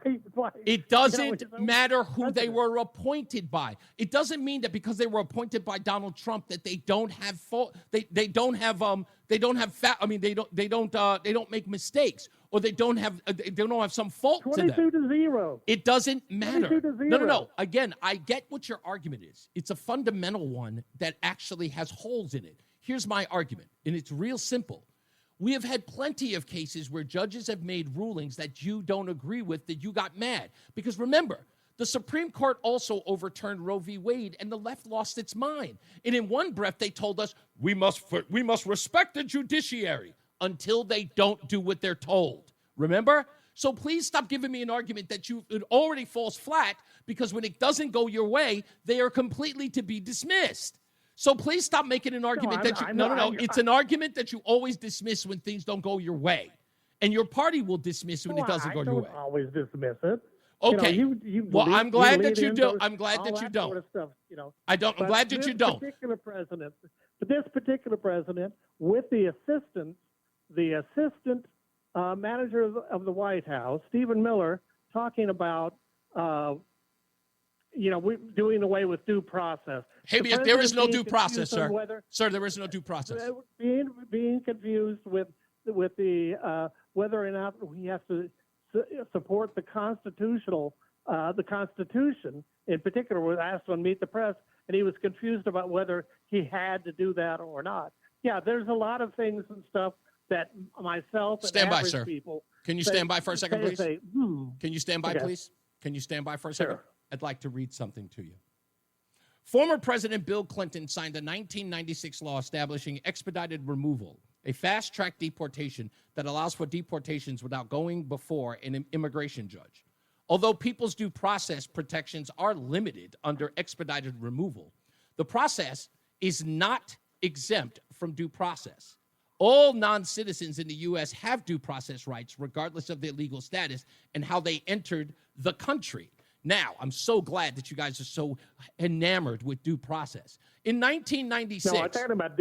it doesn't matter who they were appointed by. It doesn't mean that because they were appointed by Donald Trump that they don't have fault. They don't make mistakes, or they don't have some fault to them. 22-0. It doesn't matter. 22-0. No. Again, I get what your argument is. It's a fundamental one that actually has holes in it. Here's my argument, and it's real simple. We have had plenty of cases where judges have made rulings that you don't agree with, that you got mad. Because remember, the Supreme Court also overturned Roe v. Wade, and the left lost its mind. And in one breath, they told us, we must respect the judiciary until they don't do what they're told. Remember? So please stop giving me an argument that it already falls flat, because when it doesn't go your way, they are completely to be dismissed. So please stop making an argument it's an argument that you always dismiss when things don't go your way. And your party will dismiss when it doesn't go your way. I don't always dismiss it. Okay. I'm glad that you don't. I'm glad that you don't. Sort of stuff, I'm glad that you don't. This particular president, with the assistant manager of the White House, Stephen Miller, talking about we're doing away with due process. Hey, there is no due process, sir. Sir, there is no due process. Being confused with the whether or not he has to support the the Constitution in particular, was asked on Meet the Press, and he was confused about whether he had to do that or not. Yeah, there's a lot of things and stuff that myself and stand by, average sir. people. Can you stand by for a second, please? Can you stand by, Okay. please? Can you stand by for a second? Sure. I'd like to read something to you. Former President Bill Clinton signed a 1996 law establishing expedited removal, a fast-track deportation that allows for deportations without going before an immigration judge. Although people's due process protections are limited under expedited removal, the process is not exempt from due process. All non-citizens in the U.S. have due process rights regardless of their legal status and how they entered the country. Now, I'm so glad that you guys are so enamored with due process. In 1996... No, I'm talking about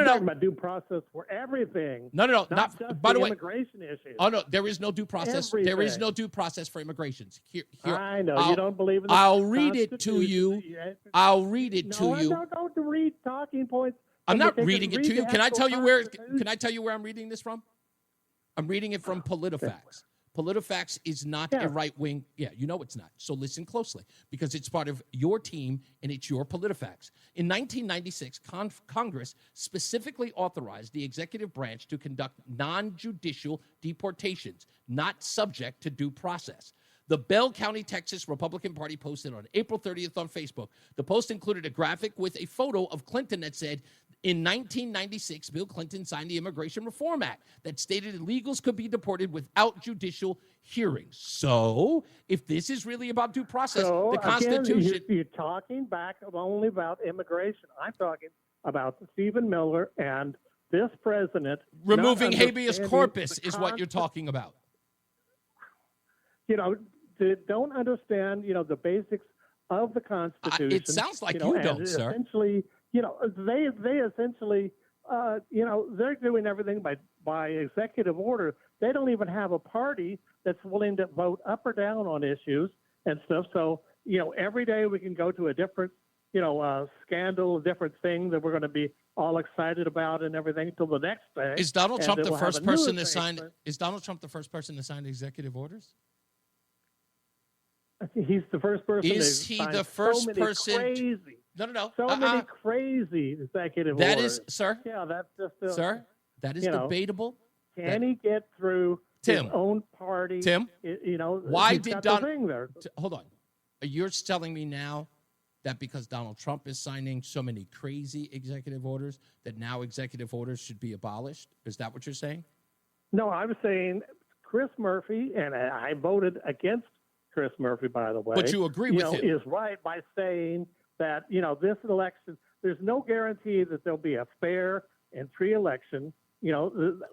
talking about due process for everything. No. Not Not, just by the way, immigration issues. Oh, no, there is no due process. Everything. There is no due process for immigrations. Here, I know. You don't believe in the I'll read it to you. I'll read it to you. No, don't read talking points. I'm not reading it to you. Can I tell you where? Constitution. Can I tell you where I'm reading this from? I'm reading it from PolitiFact. PolitiFact is not a right-wing. Yeah, you know it's not. So listen closely, because it's part of your team and it's your PolitiFact. In 1996, Congress specifically authorized the executive branch to conduct non-judicial deportations, not subject to due process. The Bell County, Texas Republican Party posted on April 30th on Facebook. The post included a graphic with a photo of Clinton that said, in 1996, Bill Clinton signed the Immigration Reform Act that stated illegals could be deported without judicial hearings. So, if this is really about due process, the Constitution... Again, you're talking back only about immigration. I'm talking about Stephen Miller and this president... Removing habeas corpus is what you're talking about. You know, don't understand, the basics of the Constitution. It sounds like you don't, sir. Essentially, they essentially, they're doing everything by executive order. They don't even have a party that's willing to vote up or down on issues and stuff. So, every day we can go to a different, scandal, a different thing that we're going to be all excited about and everything until the next day. Is Donald Trump the first person to sign? statement. Is Donald Trump the first person to sign executive orders? He's the first person. Is he the first person? Crazy. No. So many crazy executive orders. That is, sir. Yeah, that's just sir. That is debatable. Can he get through his own party? Tim, why did Donald? Hold on. You're telling me now that because Donald Trump is signing so many crazy executive orders, that now executive orders should be abolished? Is that what you're saying? No, I'm saying Chris Murphy, and I voted against Chris Murphy, by the way. But you agree with him. Is right by saying that, this election, there's no guarantee that there'll be a fair and free election.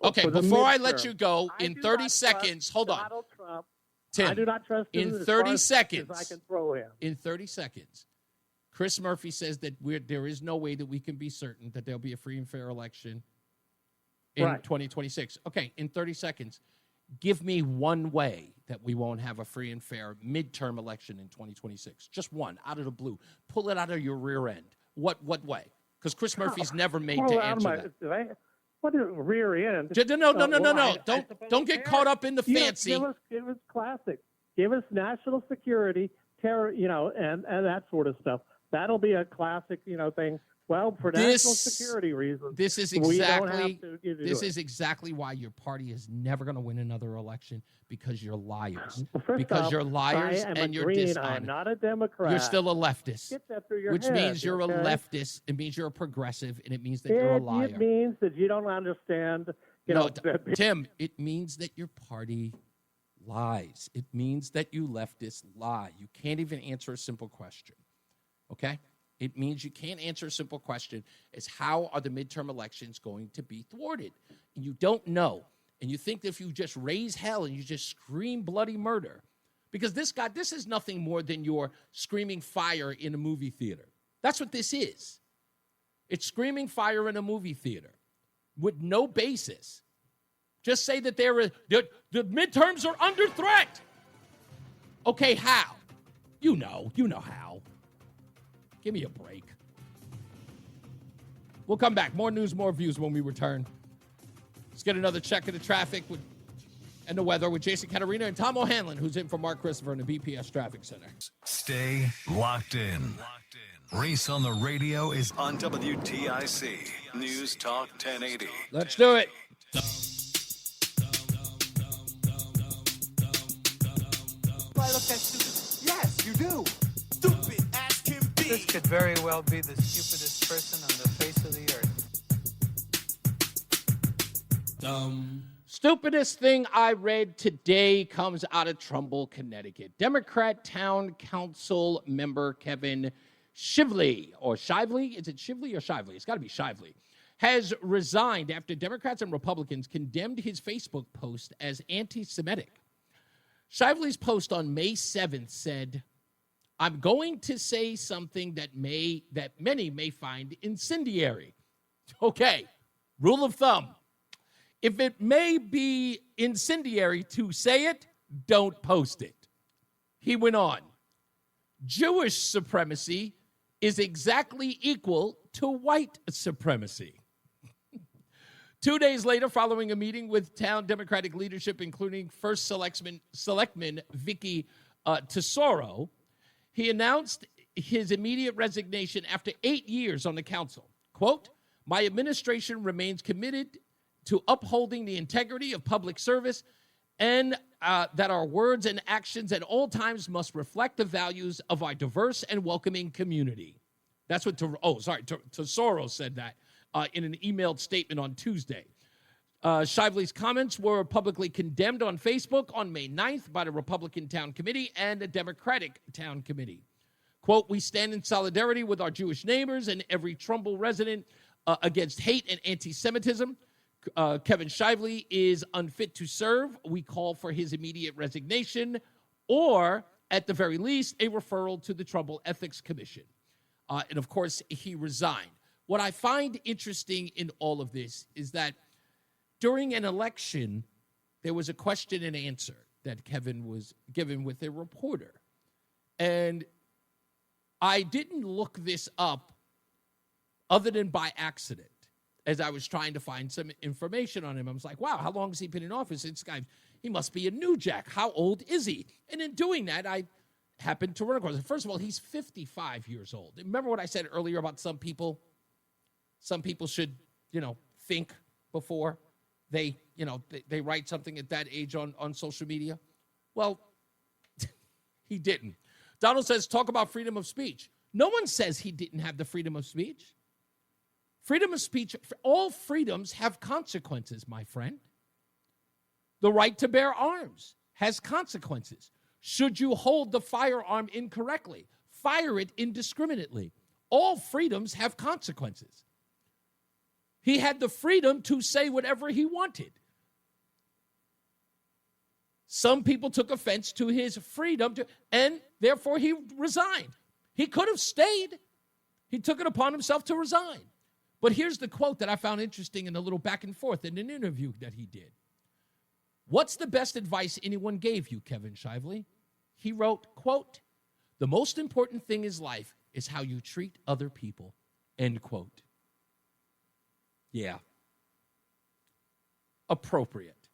Okay, before I let you go, in 30 seconds, hold on. Donald Trump. Tim, I do not trust him in 30 seconds, as I can throw him. In 30 seconds, Chris Murphy says that there is no way that we can be certain that there'll be a free and fair election in 2026. Okay, in 30 seconds, give me one way that we won't have a free and fair midterm election in 2026. Just one, out of the blue. Pull it out of your rear end. What way? Because Chris Murphy's never made to answer that. What is rear end? No. Don't get caught up in the fancy. Give us classic. Give us national security, terror, and that sort of stuff. That'll be a classic, thing. Well, for national security reasons, this is exactly why your party is never going to win another election, because you're liars. You're liars and you're dishonest. I'm not a Democrat. You're still a leftist. Get that through your which head, means you're a leftist. It means you're a progressive, and it means that you're a liar. It means that you don't understand. Tim, it means that your party lies. It means that you leftists lie. You can't even answer a simple question. Okay? It means you can't answer a simple question as how are the midterm elections going to be thwarted? And you don't know. And you think that if you just raise hell and you just scream bloody murder, because this is nothing more than your screaming fire in a movie theater. That's what this is. It's screaming fire in a movie theater with no basis. Just say that the midterms are under threat. Okay, how? You know how. Give me a break. We'll come back. More news, more views when we return. Let's get another check of the traffic with and the weather with Jason Caterina and Tom O'Hanlon, who's in for Mark Christopher in the BPS Traffic Center. Stay locked in. Reese on the radio is on WTIC News Talk 1080. Let's do it. Yes, you do. Stupid as can be. This could very well be the stupidest person on the face of the earth. Stupidest thing I read today comes out of Trumbull, Connecticut. Democrat Town Council member Kevin Shively, or Shively? Is it Shively or Shively? It's got to be Shively. Has resigned after Democrats and Republicans condemned his Facebook post as anti-Semitic. Shively's post on May 7th said, "I'm going to say something that many may find incendiary." Okay, rule of thumb. If it may be incendiary to say it, don't post it. He went on, "Jewish supremacy is exactly equal to white supremacy." 2 days later, following a meeting with town Democratic leadership, including First Selectman Vicky Tesoro, he announced his immediate resignation after 8 years on the council. Quote, "My administration remains committed to upholding the integrity of public service and that our words and actions at all times must reflect the values of our diverse and welcoming community." That's what Tesoro said that in an emailed statement on Tuesday. Shively's comments were publicly condemned on Facebook on May 9th by the Republican Town Committee and the Democratic Town Committee. Quote, "We stand in solidarity with our Jewish neighbors and every Trumbull resident against hate and anti-Semitism. Kevin Shively is unfit to serve. We call for his immediate resignation or, at the very least, a referral to the Trumbull Ethics Commission." And, of course, he resigned. What I find interesting in all of this is that during an election, there was a question and answer that Kevin was given with a reporter. And I didn't look this up other than by accident. As I was trying to find some information on him, I was like, wow, how long has he been in office? This guy, he must be a new jack. How old is he? And in doing that, I happened to run across it. First of all, he's 55 years old. Remember what I said earlier about some people? Some people should, think before they write something at that age on social media. Well, he didn't. Donald says, talk about freedom of speech. No one says he didn't have the freedom of speech. Freedom of speech, all freedoms have consequences, my friend. The right to bear arms has consequences. Should you hold the firearm incorrectly, fire it indiscriminately. All freedoms have consequences. He had the freedom to say whatever he wanted. Some people took offense to his freedom, and therefore he resigned. He could have stayed. He took it upon himself to resign. But here's the quote that I found interesting in a little back and forth in an interview that he did. "What's the best advice anyone gave you, Kevin Shively?" He wrote, quote, "The most important thing in life is how you treat other people," end quote. Yeah. Appropriate.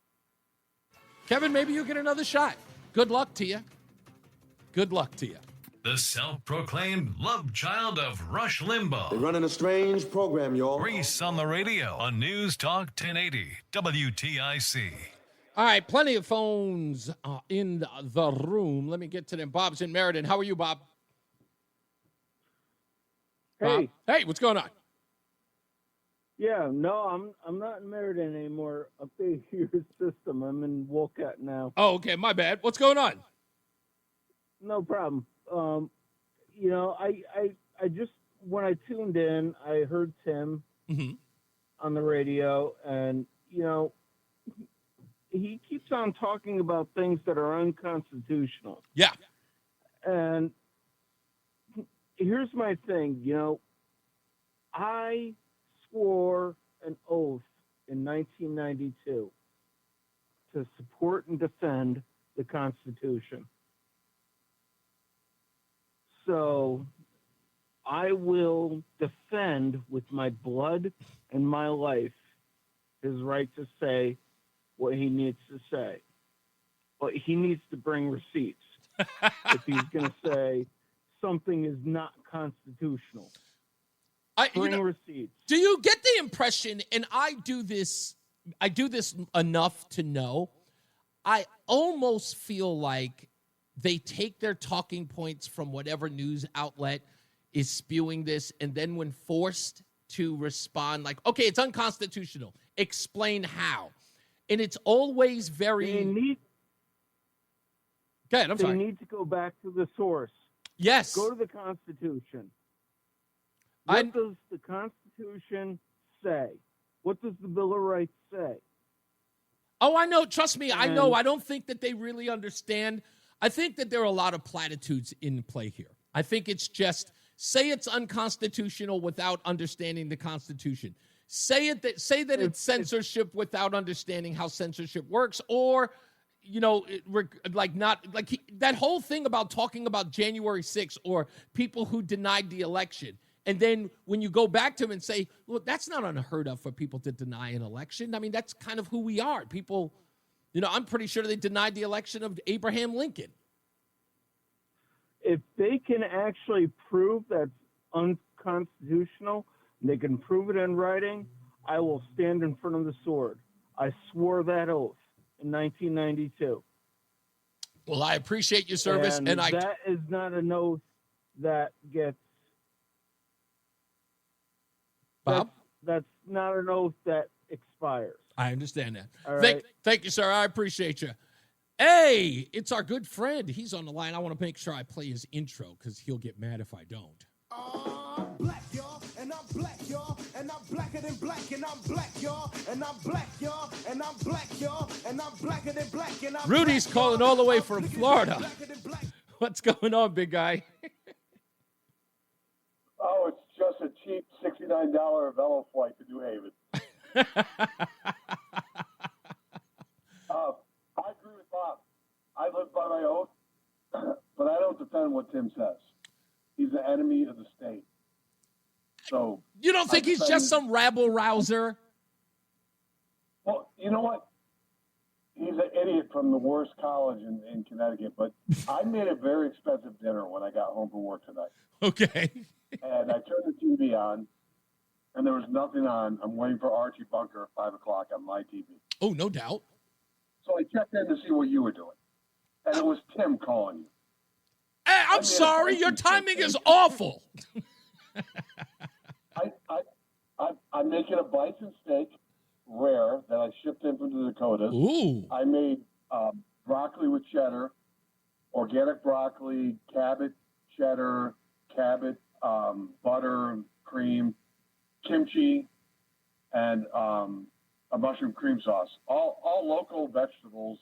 Kevin, maybe you'll get another shot. Good luck to you. Good luck to you. The self-proclaimed love child of Rush Limbaugh. They're running a strange program, y'all. Reese on the radio on News Talk 1080 WTIC. All right, plenty of phones in the room. Let me get to them. Bob's in Meriden. How are you, Bob? Hey. Bob? Hey, what's going on? Yeah, no, I'm not in Meriden anymore. Update your system. I'm in Wolcott now. Oh, okay, my bad. What's going on? No problem. I just, when I tuned in, I heard Tim on the radio, and, he keeps on talking about things that are unconstitutional. Yeah. And here's my thing, I swore an oath in 1992 to support and defend the Constitution. So I will defend with my blood and my life his right to say what he needs to say. but he needs to bring receipts if he's going to say something is not constitutional. Bring receipts. Do you get the impression, and I do this enough to know, I almost feel like they take their talking points from whatever news outlet is spewing this, and then when forced to respond, like, okay, it's unconstitutional, explain how. And it's always very... Go ahead, I'm sorry. They need to go back to the source. Yes. Go to the Constitution. What does the Constitution say? What does the Bill of Rights say? Oh, I know. Trust me, I know. I don't think that they really understand. I think that there are a lot of platitudes in play here. I think it's just say it's unconstitutional without understanding the Constitution. Say that it's censorship without understanding how censorship works, or that whole thing about talking about January 6th or people who denied the election. And then when you go back to them and say, well, that's not unheard of for people to deny an election. I mean, that's kind of who we are. People, I'm pretty sure they denied the election of Abraham Lincoln. If they can actually prove that's unconstitutional, they can prove it in writing, I will stand in front of the sword. I swore that oath in 1992. Well, I appreciate your service. And that is not an oath that gets... Bob? That's not an oath that expires. I understand that. All right. Thank you, sir. I appreciate you. Hey, it's our good friend. He's on the line. I want to make sure I play his intro because he'll get mad if I don't. Black, y'all, and I'm black, y'all, and I'm blacker than black, and I'm black, y'all, and I'm black, y'all, and I'm black, y'all, and I'm blacker than black, and I'm Rudy's black, calling all the way from Florida. Black. What's going on, big guy? Oh, it's just a cheap $69 Velo flight to New Haven. I agree with Bob. I live by my oath, but I don't defend what Tim says. He's the enemy of the state. So you don't think he's just some rabble-rouser? Well, you know what? He's an idiot from the worst college in Connecticut, but I made a very expensive dinner when I got home from work tonight. Okay. And I turned the TV on, and there was nothing on. I'm waiting for Archie Bunker at 5 o'clock on my TV. Oh, no doubt. So I checked in to see what you were doing, and it was Tim calling you. Hey, I'm sorry. Your timing is awful. I'm making a bison steak, rare, that I shipped in from the Dakotas. Ooh. I made broccoli with cheddar, organic broccoli, Cabot, cheddar, Cabot, butter, cream, kimchi, and a mushroom cream sauce. All local vegetables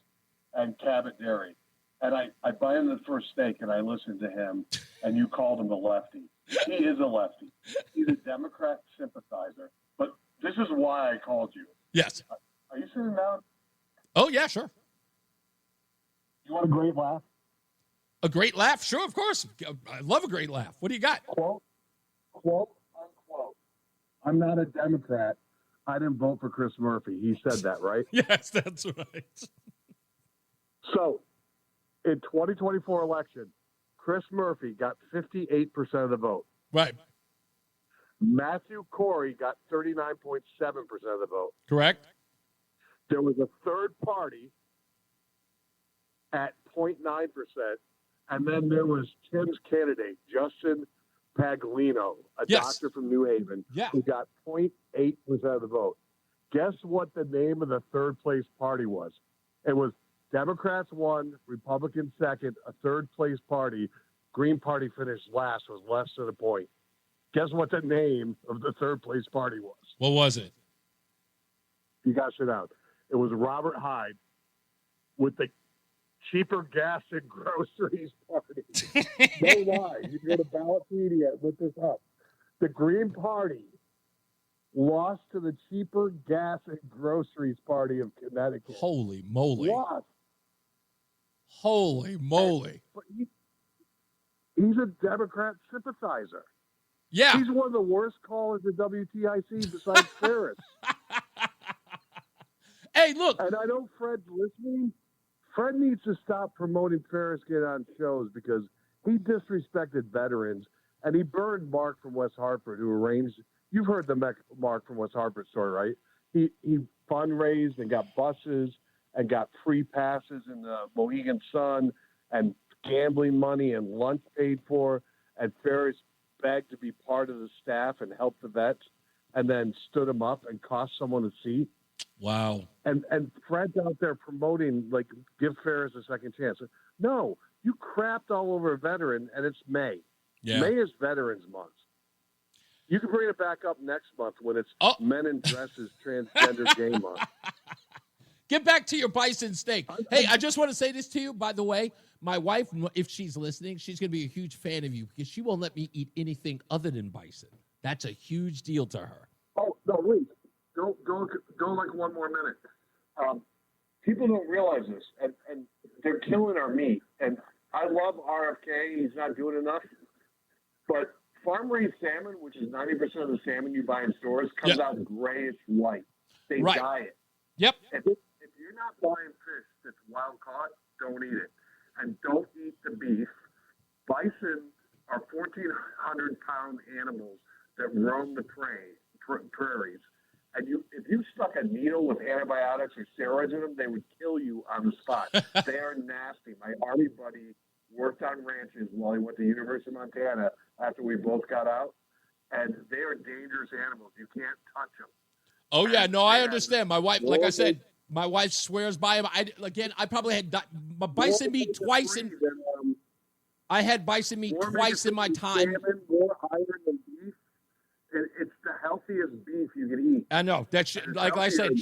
and Cabot dairy. And I bite into the first steak, and I listened to him, and you called him a lefty. He is a lefty. He's a Democrat sympathizer. But this is why I called you. Yes. Are you sitting down? Oh, yeah, sure. You want a great laugh? A great laugh? Sure, of course. I love a great laugh. What do you got? Quote, unquote. I'm not a Democrat. I didn't vote for Chris Murphy. He said that, right? Yes, that's right. So, in 2024 election, Chris Murphy got 58% of the vote. Right. Matthew Corey got 39.7% of the vote. Correct. There was a third party at 0.9%, and then there was Tim's candidate, Justin Paglino, a doctor from New Haven, who got 0.8% of the vote. Guess what the name of the third place party was? It was Democrats won, Republicans second, a third place party. Green Party finished last, was less than a point. Guess what the name of the third place party was? What was it? You got to sit down. It was Robert Hyde with the cheaper gas and groceries party. No lie. You can go to Ballotpedia and look this up. The Green Party lost to the cheaper gas and groceries party of Connecticut. Holy moly. Lost. Holy moly. But he's a Democrat sympathizer. Yeah. He's one of the worst callers at WTIC besides Ferris. Hey, look. And I know Fred's listening. Fred needs to stop promoting Ferris get on shows because he disrespected veterans, and he burned Mark from West Hartford, who arranged. You've heard the Mark from West Hartford story, right? He fundraised and got buses and got free passes in the Mohegan Sun and gambling money and lunch paid for. And Ferris begged to be part of the staff and help the vets, and then stood him up and cost someone a seat. Wow. And Fred's out there promoting, like, give Ferris a second chance. No, you crapped all over a veteran, and it's May. Yeah. May is Veterans Month. You can bring it back up next month when it's Men in Dresses Transgender Gay Month. Get back to your bison steak. Hey, I just want to say this to you, by the way. My wife, if she's listening, she's going to be a huge fan of you because she won't let me eat anything other than bison. That's a huge deal to her. Oh, no, wait. Go like one more minute. People don't realize this, and they're killing our meat. And I love RFK. He's not doing enough. But farm-raised salmon, which is 90% of the salmon you buy in stores, comes out grayish white. They dye it. Yep. If you're not buying fish that's wild caught, don't eat it. And don't eat the beef. Bison are 1,400-pound animals that roam the prairies. And if you stuck a needle with antibiotics or steroids in them, they would kill you on the spot. They are nasty. My Army buddy worked on ranches while he went to University of Montana after we both got out. And they are dangerous animals. You can't touch them. Oh, yeah. No, I understand. My wife, like I said, my wife swears by him. I probably had bison meat twice. I had bison meat twice in my time. Salmon, more iron than beef. It's the healthiest beef you can eat. I know. Like I said,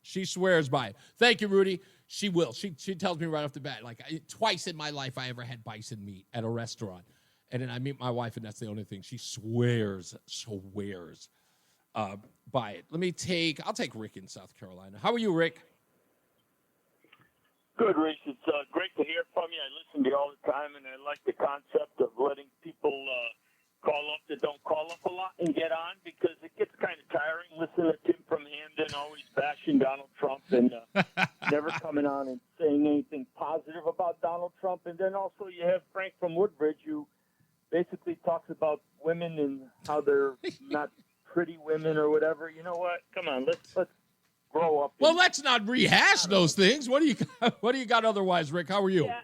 she swears by it. Thank you, Rudy. She will. She tells me right off the bat, like, twice in my life I ever had bison meat at a restaurant. And then I meet my wife, and that's the only thing. She swears by it. I'll take Rick in South Carolina. How are you, Rick? Good, Reese. It's great to hear from you. I listen to you all the time, and I like the concept of letting people call up that don't call up a lot and get on, because it gets kind of tiring listening to Tim from Hamden always bashing Donald Trump and never coming on and saying anything positive about Donald Trump. And then also you have Frank from Woodbridge, who basically talks about women and how they're not pretty women or whatever. You know what? Come on, let's grow up. Well, let's not rehash those things. What do you got otherwise, Rick? How are you? Yeah.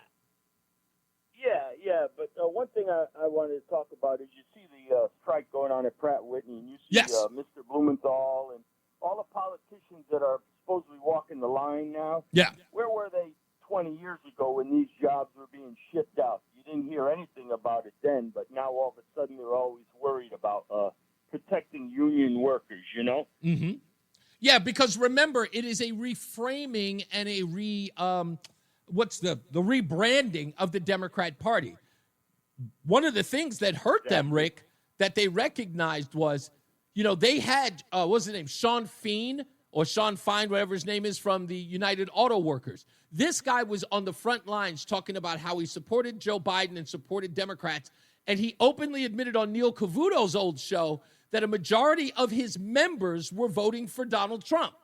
But one thing I wanted to talk about is you see the strike going on at Pratt Whitney, and you see Mr. Blumenthal and all the politicians that are supposedly walking the line now. Yeah. Where were they 20 years ago when these jobs were being shipped out? You didn't hear anything about it then, but now all of a sudden they're always worried about protecting union workers, you know? Mm-hmm. Yeah, because remember, it is a reframing and a the rebranding of the Democrat Party. One of the things that hurt them, Rick, that they recognized was, they had, what's his name, Sean Fine, whatever his name is, from the United Auto Workers. This guy was on the front lines talking about how he supported Joe Biden and supported Democrats, and he openly admitted on Neil Cavuto's old show that a majority of his members were voting for Donald Trump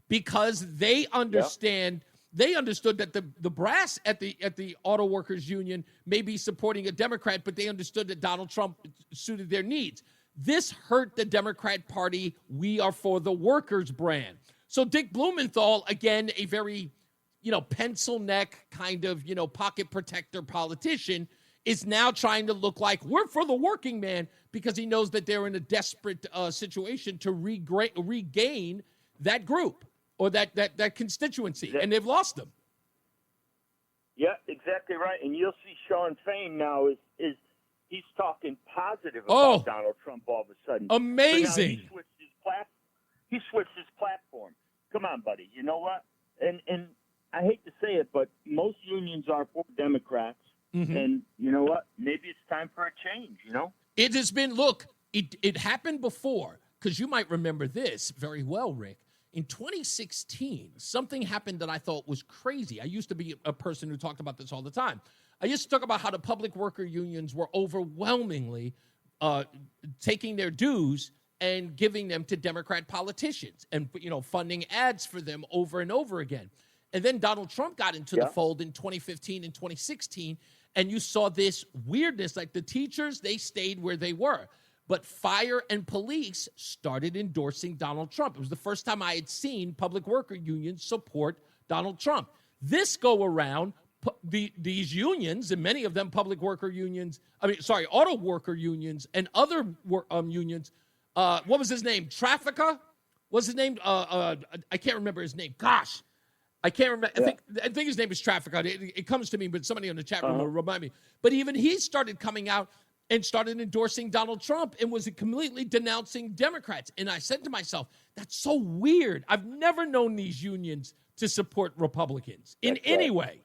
because they understood that the brass at the Auto Workers Union may be supporting a Democrat, but they understood that Donald Trump suited their needs. This hurt the Democrat Party "We Are for the Workers" brand. So Dick Blumenthal, again, a very, pencil neck kind of, pocket protector politician, is now trying to look like we're for the working man because he knows that they're in a desperate situation to regain that group or that constituency, and they've lost them. Yeah, exactly right. And you'll see Sean Fane now is he's talking positive about Donald Trump all of a sudden. Amazing. So he switched his platform. Come on, buddy. You know what? And I hate to say it, but most unions are for Democrats. Mm-hmm. And you know what? Maybe it's time for a change, It has been, it happened before, because you might remember this very well, Rick. In 2016, something happened that I thought was crazy. I used to be a person who talked about this all the time. I used to talk about how the public worker unions were overwhelmingly taking their dues and giving them to Democrat politicians and, funding ads for them over and over again. And then Donald Trump got into the fold in 2015 and 2016, and you saw this weirdness. Like the teachers, they stayed where they were. But fire and police started endorsing Donald Trump. It was the first time I had seen public worker unions support Donald Trump. This go around, these unions, and many of them public worker unions, auto worker unions and other unions, what was his name? Traffica? What's his name? I can't remember his name. Gosh. I can't remember. I think his name is Traffica. It comes to me, but somebody in the chat room will remind me. But even he started coming out and started endorsing Donald Trump and was completely denouncing Democrats. And I said to myself, that's so weird. I've never known these unions to support Republicans in any way.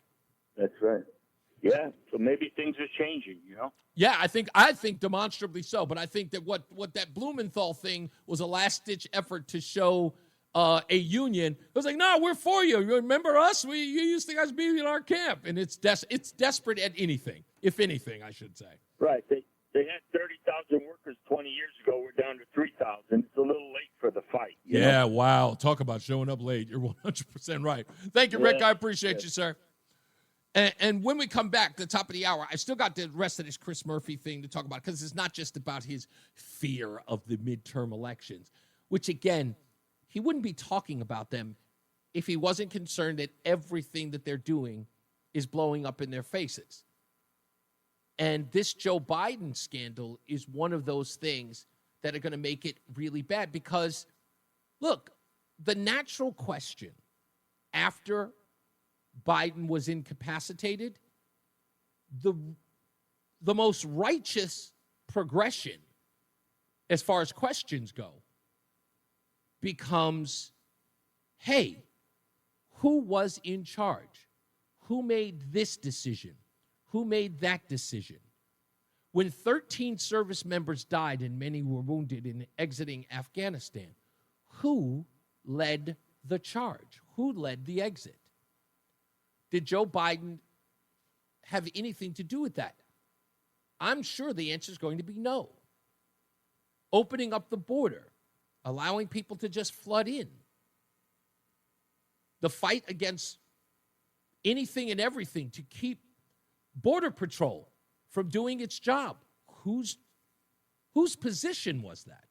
That's right. Yeah, so maybe things are changing, you know? Yeah, I think demonstrably so. But I think that what that Blumenthal thing was a last-ditch effort to show a union. It was like, no, we're for you. You remember us? You used to guys be in our camp. And it's desperate at anything, if anything, I should say. Right. They had 30,000 workers 20 years ago. We're down to 3,000. It's a little late for the fight. You know? Wow. Talk about showing up late. You're 100% right. Thank you, Rick. I appreciate you, sir. And when we come back, the top of the hour, I still got the rest of this Chris Murphy thing to talk about because it's not just about his fear of the midterm elections, which, again, he wouldn't be talking about them if he wasn't concerned that everything that they're doing is blowing up in their faces. And this Joe Biden scandal is one of those things that are going to make it really bad because, look, the natural question after Biden was incapacitated, the most righteous progression as far as questions go becomes, hey, who was in charge? Who made this decision? Who made that decision? When 13 service members died and many were wounded in exiting Afghanistan, who led the charge? Who led the exit? Did Joe Biden have anything to do with that? I'm sure the answer is going to be no. Opening up the border, allowing people to just flood in. The fight against anything and everything to keep Border Patrol from doing its job. Whose position was that?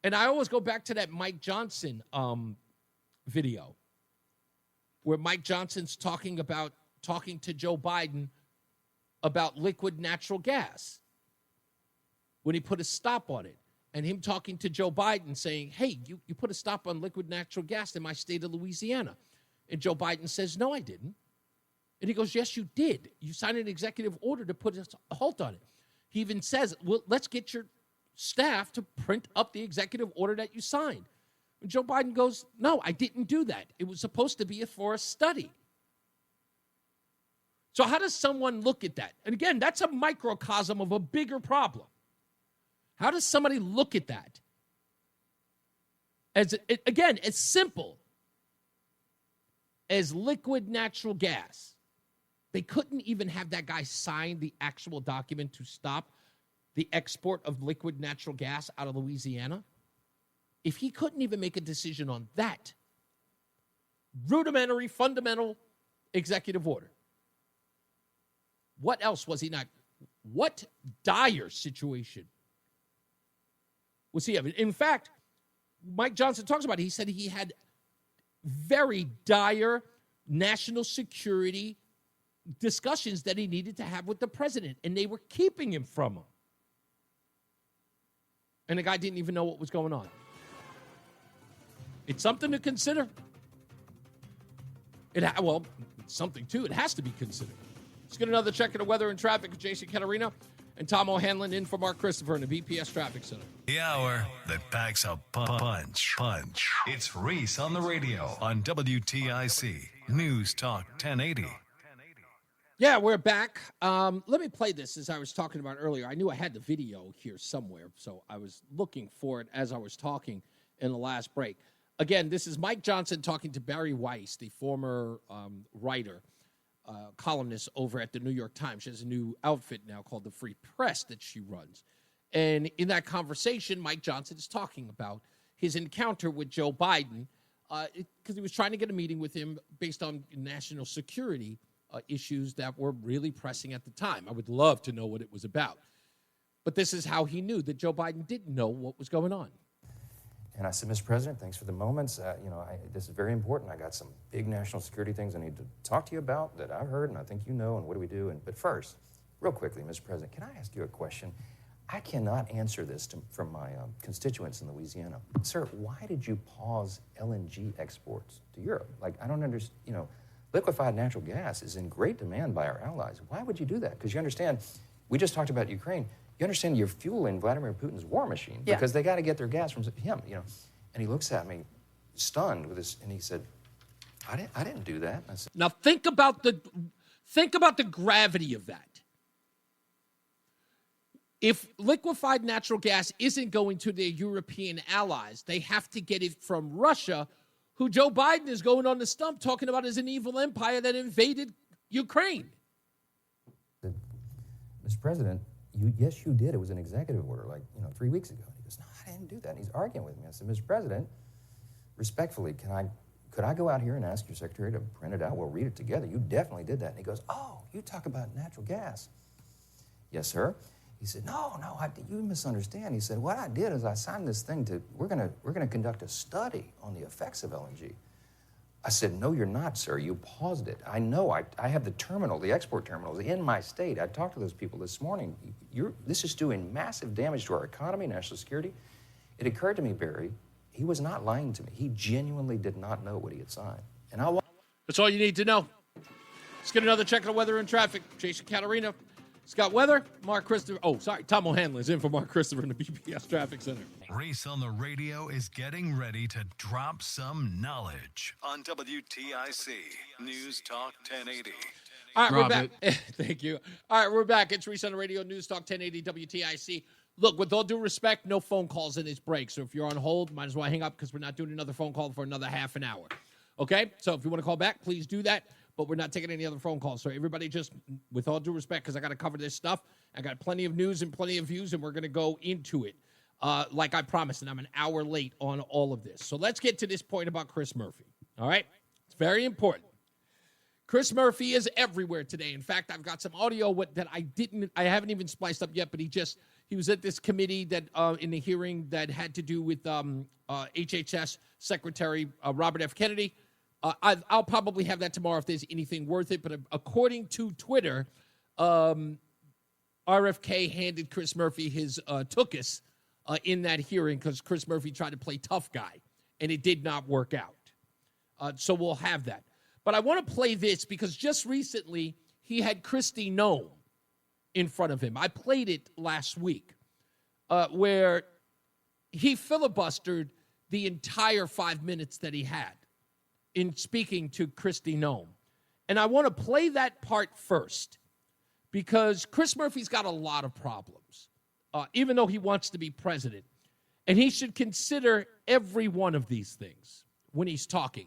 And I always go back to that Mike Johnson video where Mike Johnson's talking to Joe Biden about liquid natural gas when he put a stop on it. And him talking to Joe Biden saying, hey, you put a stop on liquid natural gas in my state of Louisiana. And Joe Biden says, no, I didn't. And he goes, yes, you did. You signed an executive order to put a halt on it. He even says, well, let's get your staff to print up the executive order that you signed. And Joe Biden goes, no, I didn't do that. It was supposed to be for a study. So how does someone look at that? And again, that's a microcosm of a bigger problem. How does somebody look at that? As simple as liquid natural gas. They couldn't even have that guy sign the actual document to stop the export of liquid natural gas out of Louisiana. If he couldn't even make a decision on that rudimentary, fundamental executive order, what else was he not? What dire situation was he having? In fact, Mike Johnson talks about it. He said he had very dire national security discussions that he needed to have with the president, and they were keeping him from him. And the guy didn't even know what was going on. It's something to consider. It's something, too. It has to be considered. Let's get another check of the weather and traffic with Jason Caterina and Tom O'Hanlon in for Mark Christopher in the BPS Traffic Center. The hour that packs a punch. It's Reese on the radio on WTIC News Talk 1080. Yeah, we're back. Let me play this as I was talking about earlier. I knew I had the video here somewhere, so I was looking for it as I was talking in the last break. Again, this is Mike Johnson talking to Barry Weiss, the former writer, columnist over at the New York Times. She has a new outfit now called the Free Press that she runs. And in that conversation, Mike Johnson is talking about his encounter with Joe Biden because he was trying to get a meeting with him based on national security issues that were really pressing at the time. I would love to know what it was about. But this is how he knew that Joe Biden didn't know what was going on. And I said, Mr. President, thanks for the moments. This is very important. I got some big national security things I need to talk to you about that I've heard and I think you know, and what do we do? But first, real quickly, Mr. President, can I ask you a question? I cannot answer this from my constituents in Louisiana. Sir, why did you pause LNG exports to Europe? I don't understand, liquefied natural gas is in great demand by our allies. Why would you do that? Because you understand, we just talked about Ukraine. You understand you're fueling Vladimir Putin's war machine because they got to get their gas from him, And he looks at me, stunned with this, and he said, I didn't do that. I said, now think about the gravity of that. If liquefied natural gas isn't going to their European allies, they have to get it from Russia, who Joe Biden is going on the stump talking about as an evil empire that invaded Ukraine. Mr. President, yes, you did. It was an executive order 3 weeks ago. He goes, no, I didn't do that. And he's arguing with me. I said, Mr. President, respectfully, could I go out here and ask your secretary to print it out? We'll read it together. You definitely did that. And he goes, oh, you talk about natural gas. Yes, sir. He said, no, you misunderstand. He said, what I did is I signed this thing we're gonna conduct a study on the effects of LNG. I said, no, you're not, sir. You paused it. I know. I have the export terminals in my state. I talked to those people this morning. This is doing massive damage to our economy, national security. It occurred to me, Barry, he was not lying to me. He genuinely did not know what he had signed. And that's all you need to know. Let's get another check of the weather and traffic. Jason Caterina, Scott Weather, Mark Christopher. Oh, sorry, Tom O'Hanlon is in for Mark Christopher in the BPS Traffic Center. Reese on the radio is getting ready to drop some knowledge on WTIC News Talk 1080. All right, we're back. Thank you. All right, we're back. It's Reese on the radio, News Talk 1080 WTIC. Look, with all due respect, no phone calls in this break. So if you're on hold, might as well hang up because we're not doing another phone call for another half an hour. Okay? So if you want to call back, please do that. But we're not taking any other phone calls. So everybody just, with all due respect, because I got to cover this stuff, I got plenty of news and plenty of views, and we're going to go into it like I promised, and I'm an hour late on all of this. So let's get to this point about Chris Murphy, all right? It's very important. Chris Murphy is everywhere today. In fact, I've got some audio that I haven't even spliced up yet, but he was at this committee that in the hearing that had to do with HHS Secretary Robert F. Kennedy. I'll probably have that tomorrow if there's anything worth it. But according to Twitter, RFK handed Chris Murphy his tuchus in that hearing because Chris Murphy tried to play tough guy, and it did not work out. So we'll have that. But I want to play this because just recently he had Kristi Noem in front of him. I played it last week where he filibustered the entire 5 minutes that he had in speaking to Kristi Noem. And I want to play that part first because Chris Murphy's got a lot of problems, even though he wants to be president. And he should consider every one of these things when he's talking.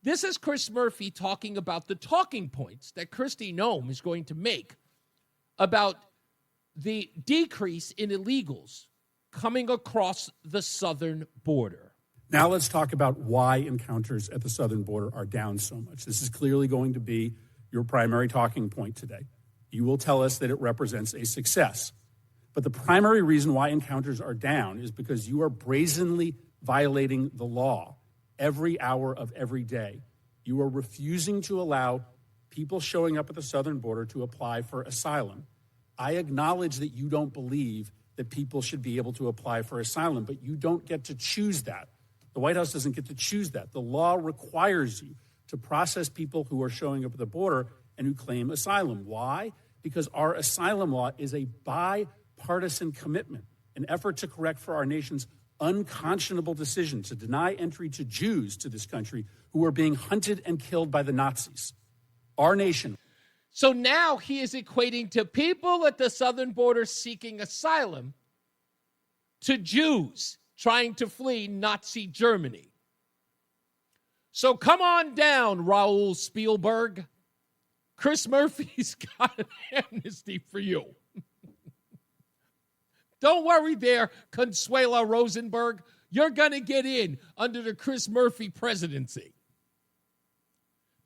This is Chris Murphy talking about the talking points that Kristi Noem is going to make about the decrease in illegals coming across the southern border. Now let's talk about why encounters at the southern border are down so much. This is clearly going to be your primary talking point today. You will tell us that it represents a success. But the primary reason why encounters are down is because you are brazenly violating the law every hour of every day. You are refusing to allow people showing up at the southern border to apply for asylum. I acknowledge that you don't believe that people should be able to apply for asylum, but you don't get to choose that. The White House doesn't get to choose that. The law requires you to process people who are showing up at the border and who claim asylum. Why? Because our asylum law is a bipartisan commitment, an effort to correct for our nation's unconscionable decision to deny entry to Jews to this country who are being hunted and killed by the Nazis. Our nation. So now he is equating to people at the southern border seeking asylum to Jews trying to flee Nazi Germany. So come on down, Raoul Spielberg. Chris Murphy's got an amnesty for you. Don't worry there, Consuelo Rosenberg. You're going to get in under the Chris Murphy presidency.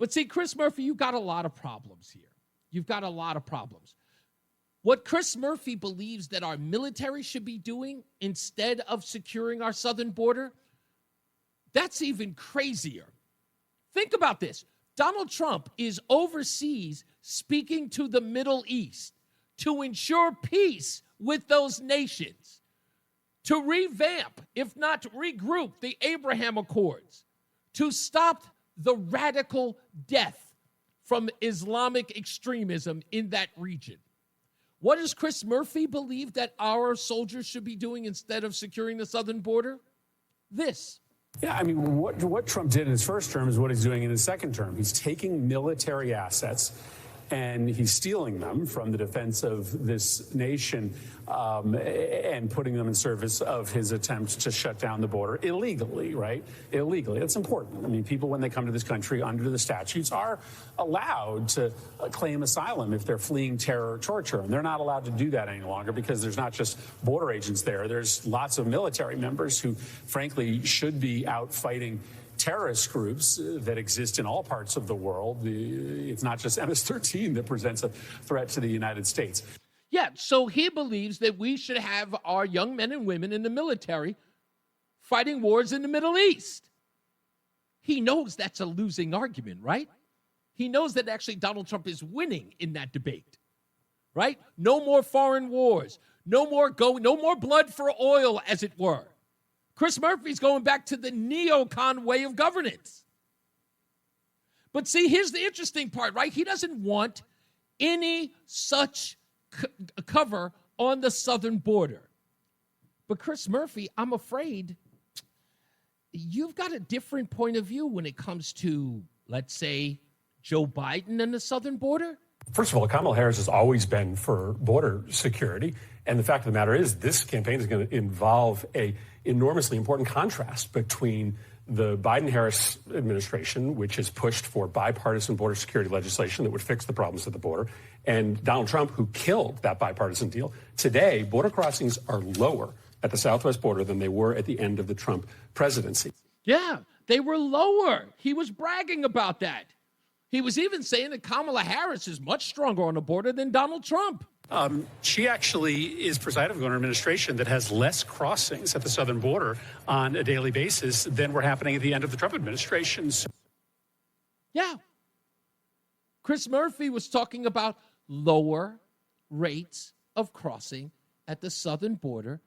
But see, Chris Murphy, you've got a lot of problems here. You've got a lot of problems. What Chris Murphy believes that our military should be doing instead of securing our southern border, that's even crazier. Think about this. Donald Trump is overseas speaking to the Middle East to ensure peace with those nations, to revamp, if not regroup, the Abraham Accords, to stop the radical death from Islamic extremism in that region. What does Chris Murphy believe that our soldiers should be doing instead of securing the southern border? This. Yeah, I mean, what Trump did in his first term is what he's doing in his second term. He's taking military assets and he's stealing them from the defense of this nation and putting them in service of his attempt to shut down the border illegally, right? Illegally. That's important. I mean, people, when they come to this country under the statutes, are allowed to claim asylum if they're fleeing terror or torture. And they're not allowed to do that any longer because there's not just border agents there. There's lots of military members who, frankly, should be out fighting terrorist groups that exist in all parts of the world. It's not just MS-13 that presents a threat to the United States. Yeah, so he believes that we should have our young men and women in the military fighting wars in the Middle East. He knows that's a losing argument, right? He knows that actually Donald Trump is winning in that debate, right? No more foreign wars, no more blood for oil, as it were. Chris Murphy's going back to the neocon way of governance. But see, here's the interesting part, right? He doesn't want any such cover on the southern border. But Chris Murphy, I'm afraid you've got a different point of view when it comes to, let's say, Joe Biden and the southern border. First of all, Kamala Harris has always been for border security. And the fact of the matter is this campaign is going to involve a enormously important contrast between the Biden-Harris administration, which has pushed for bipartisan border security legislation that would fix the problems at the border, and Donald Trump, who killed that bipartisan deal. Today, border crossings are lower at the southwest border than they were at the end of the Trump presidency. Yeah, they were lower. He was bragging about that. He was even saying that Kamala Harris is much stronger on the border than Donald Trump. She actually is presiding over an administration that has less crossings at the southern border on a daily basis than were happening at the end of the Trump administration. Yeah. Chris Murphy was talking about lower rates of crossing at the southern border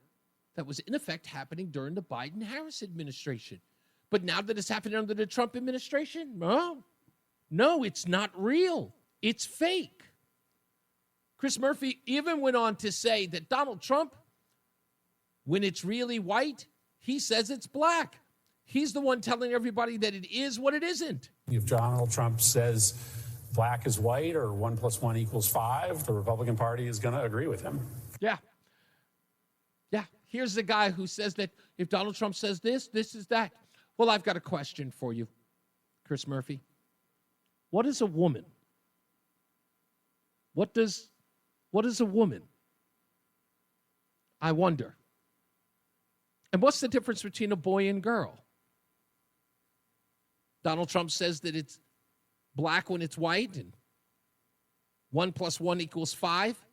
that was in effect happening during the Biden-Harris administration. But now that it's happening under the Trump administration, no, it's not real. It's fake. Chris Murphy even went on to say that Donald Trump, when it's really white, he says it's black. He's the one telling everybody that it is what it isn't. If Donald Trump says black is white or 1 + 1 = 5, the Republican Party is going to agree with him. Yeah. Here's the guy who says that if Donald Trump says this, this is that. Well, I've got a question for you, Chris Murphy. What is a woman? What is a woman? I wonder. And what's the difference between a boy and girl? Donald Trump says that it's black when it's white and 1 + 1 = 5.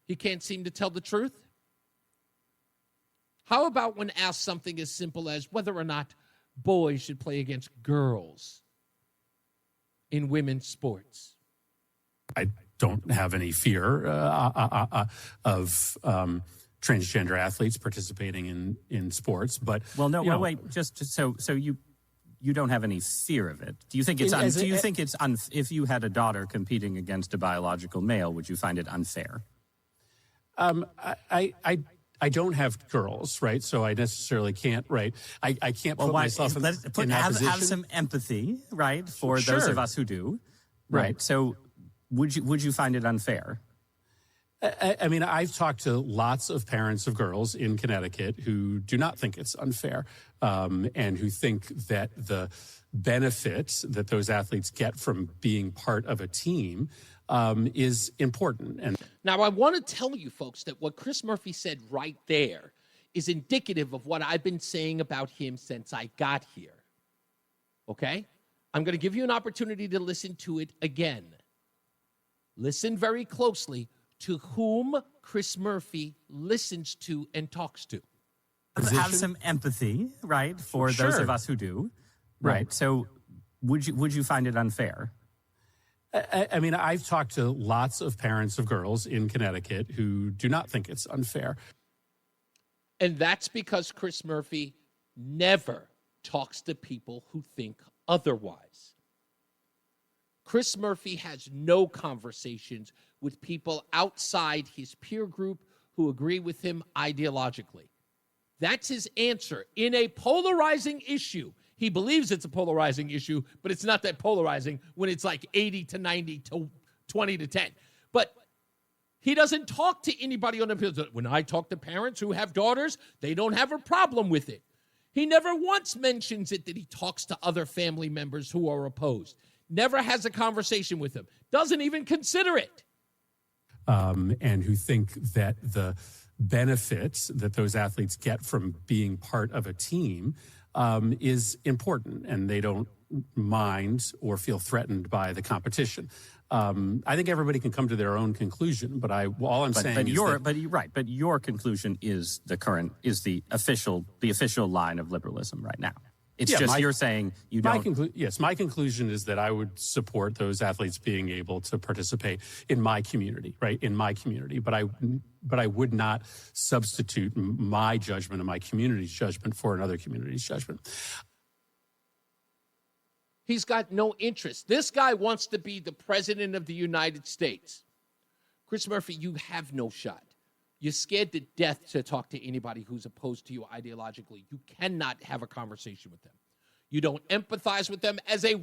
He can't seem to tell the truth. How about when asked something as simple as whether or not boys should play against girls in women's sports? I don't have any fear of transgender athletes participating in sports, but wait, just so you don't have any fear of it. Do you think it's if you had a daughter competing against a biological male, would you find it unfair? I don't have girls, right? So I necessarily can't, right? I can't put myself in that position. Have some empathy, right, for those of us who do, right? So would you find it unfair? I mean, I've talked to lots of parents of girls in Connecticut who do not think it's unfair and who think that the benefits that those athletes get from being part of a team is important. And now I want to tell you folks that what Chris Murphy said right there is indicative of what I've been saying about him since I got here. Okay? I'm going to give you an opportunity to listen to it again. Listen very closely to whom Chris Murphy listens to and talks to. Have some empathy, right, for those of us who do, right? So would you find it unfair? I mean, I've talked to lots of parents of girls in Connecticut who do not think it's unfair. And that's because Chris Murphy never talks to people who think otherwise. Chris Murphy has no conversations with people outside his peer group who agree with him ideologically. That's his answer in a polarizing issue. He believes it's a polarizing issue, but it's not that polarizing when it's like 80 to 90 to 20 to 10. But he doesn't talk to anybody on the field. When I talk to parents who have daughters, they don't have a problem with it. He never once mentions it that he talks to other family members who are opposed. Never has a conversation with them. Doesn't even consider it. And who think that the benefits that those athletes get from being part of a team is important, and they don't mind or feel threatened by the competition. I think everybody can come to their own conclusion, but all I'm saying is but your conclusion is the official line of liberalism right now. It's you're saying you don't. My conclusion is that I would support those athletes being able to participate in my community, right? In my community, but I would not substitute my judgment and my community's judgment for another community's judgment. He's got no interest. This guy wants to be the president of the United States. Chris Murphy, you have no shot. You're scared to death to talk to anybody who's opposed to you ideologically. You cannot have a conversation with them. You don't empathize with them. As a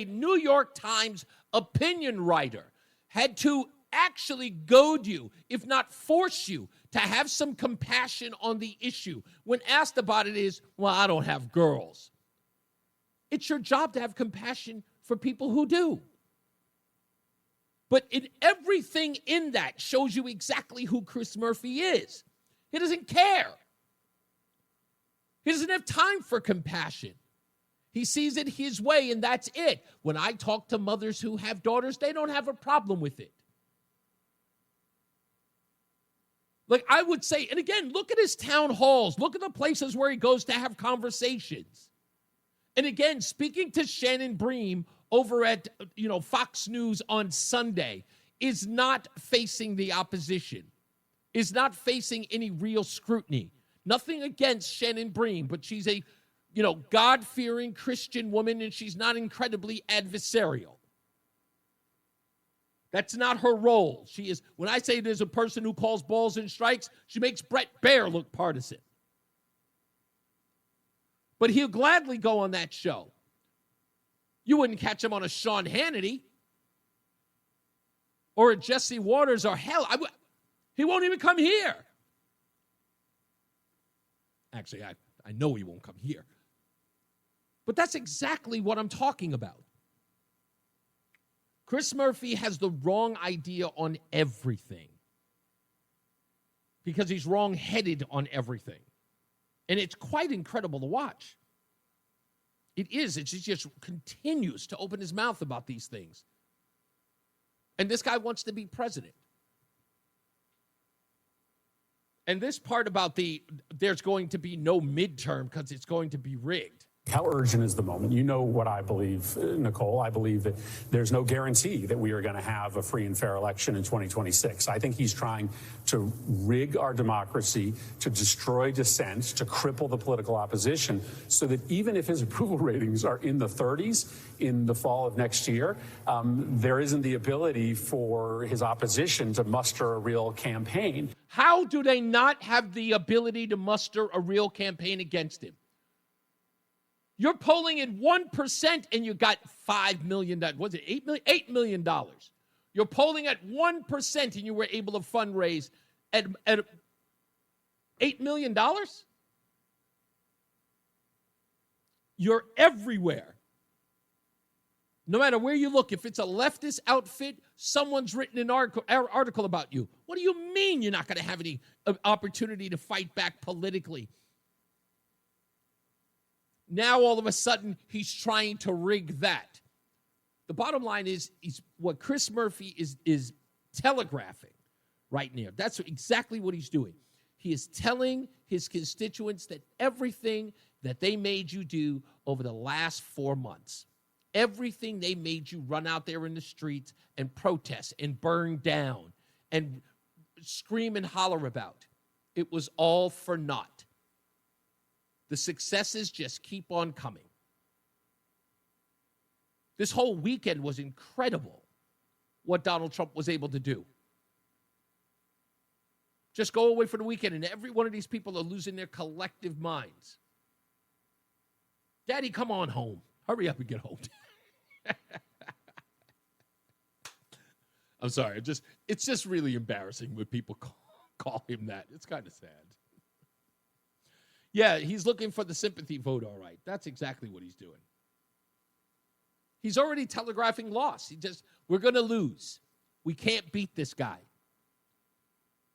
New York Times opinion writer had to actually goad you, if not force you, to have some compassion on the issue. When asked about it is, well, I don't have girls. It's your job to have compassion for people who do. But everything in that shows you exactly who Chris Murphy is. He doesn't care. He doesn't have time for compassion. He sees it his way, and that's it. When I talk to mothers who have daughters, they don't have a problem with it. Like I would say, and again, look at his town halls. Look at the places where he goes to have conversations. And again, speaking to Shannon Bream over at Fox News on Sunday, is not facing the opposition, is not facing any real scrutiny. Nothing against Shannon Bream, but she's a God-fearing Christian woman, and she's not incredibly adversarial. That's not her role. She is, when I say there's a person who calls balls and strikes, she makes Brett Baer look partisan. But he'll gladly go on that show. You wouldn't catch him on a Sean Hannity or a Jesse Waters, or hell, he won't even come here. Actually, I know he won't come here. But that's exactly what I'm talking about. Chris Murphy has the wrong idea on everything because he's wrong-headed on everything. And it's quite incredible to watch. It is. It just continues to open his mouth about these things. And this guy wants to be president. And this part about there's going to be no midterm because it's going to be rigged. How urgent is the moment? You know what I believe, Nicole. I believe that there's no guarantee that we are going to have a free and fair election in 2026. I think he's trying to rig our democracy, to destroy dissent, to cripple the political opposition, so that even if his approval ratings are in the 30s in the fall of next year, there isn't the ability for his opposition to muster a real campaign. How do they not have the ability to muster a real campaign against him? You're polling at 1% and you got $5 million. Was it $8 million? You're polling at 1% and you were able to fundraise at $8 million? You're everywhere. No matter where you look, if it's a leftist outfit, someone's written an article about you. What do you mean you're not going to have any opportunity to fight back politically? Now, all of a sudden, he's trying to rig that. The bottom line is what Chris Murphy is telegraphing right now. That's exactly what he's doing. He is telling his constituents that everything that they made you do over the last 4 months, everything they made you run out there in the streets and protest and burn down and scream and holler about, it was all for naught. The successes just keep on coming. This whole weekend was incredible, what Donald Trump was able to do. Just go away for the weekend, and every one of these people are losing their collective minds. Daddy, come on home. Hurry up and get home. I'm sorry. It's just really embarrassing when people call him that. It's kind of sad. Yeah, he's looking for the sympathy vote, all right. That's exactly what he's doing. He's already telegraphing loss. We're going to lose. We can't beat this guy.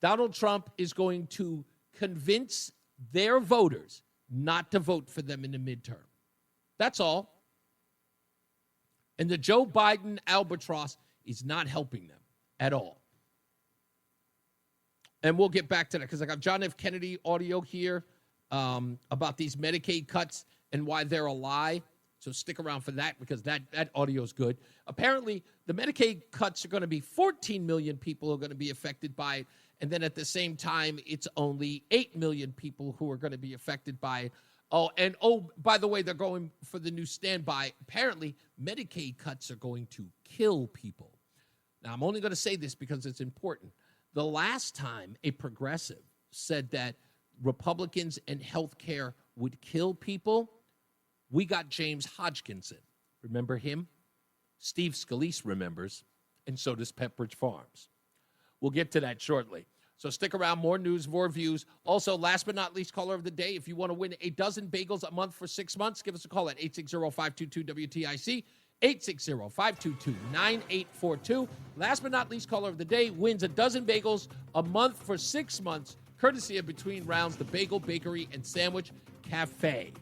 Donald Trump is going to convince their voters not to vote for them in the midterm. That's all. And the Joe Biden albatross is not helping them at all. And we'll get back to that because I got John F. Kennedy audio here about these Medicaid cuts and why they're a lie. So stick around for that because that audio is good. Apparently, the Medicaid cuts are going to be 14 million people who are going to be affected by it. And then at the same time, it's only 8 million people who are going to be affected by it. By the way, they're going for the new standby. Apparently, Medicaid cuts are going to kill people. Now, I'm only going to say this because it's important. The last time a progressive said that Republicans and health care would kill people, we got James Hodgkinson. Remember him? Steve Scalise remembers, and so does Pepperidge Farms. We'll get to that shortly. So stick around. More news, more views. Also, last but not least, caller of the day. If you want to win a dozen bagels a month for 6 months, give us a call at 860-522-WTIC, 860-522-9842. Last but not least, caller of the day wins a dozen bagels a month for 6 months, courtesy of Between Rounds, the Bagel Bakery and Sandwich Cafe.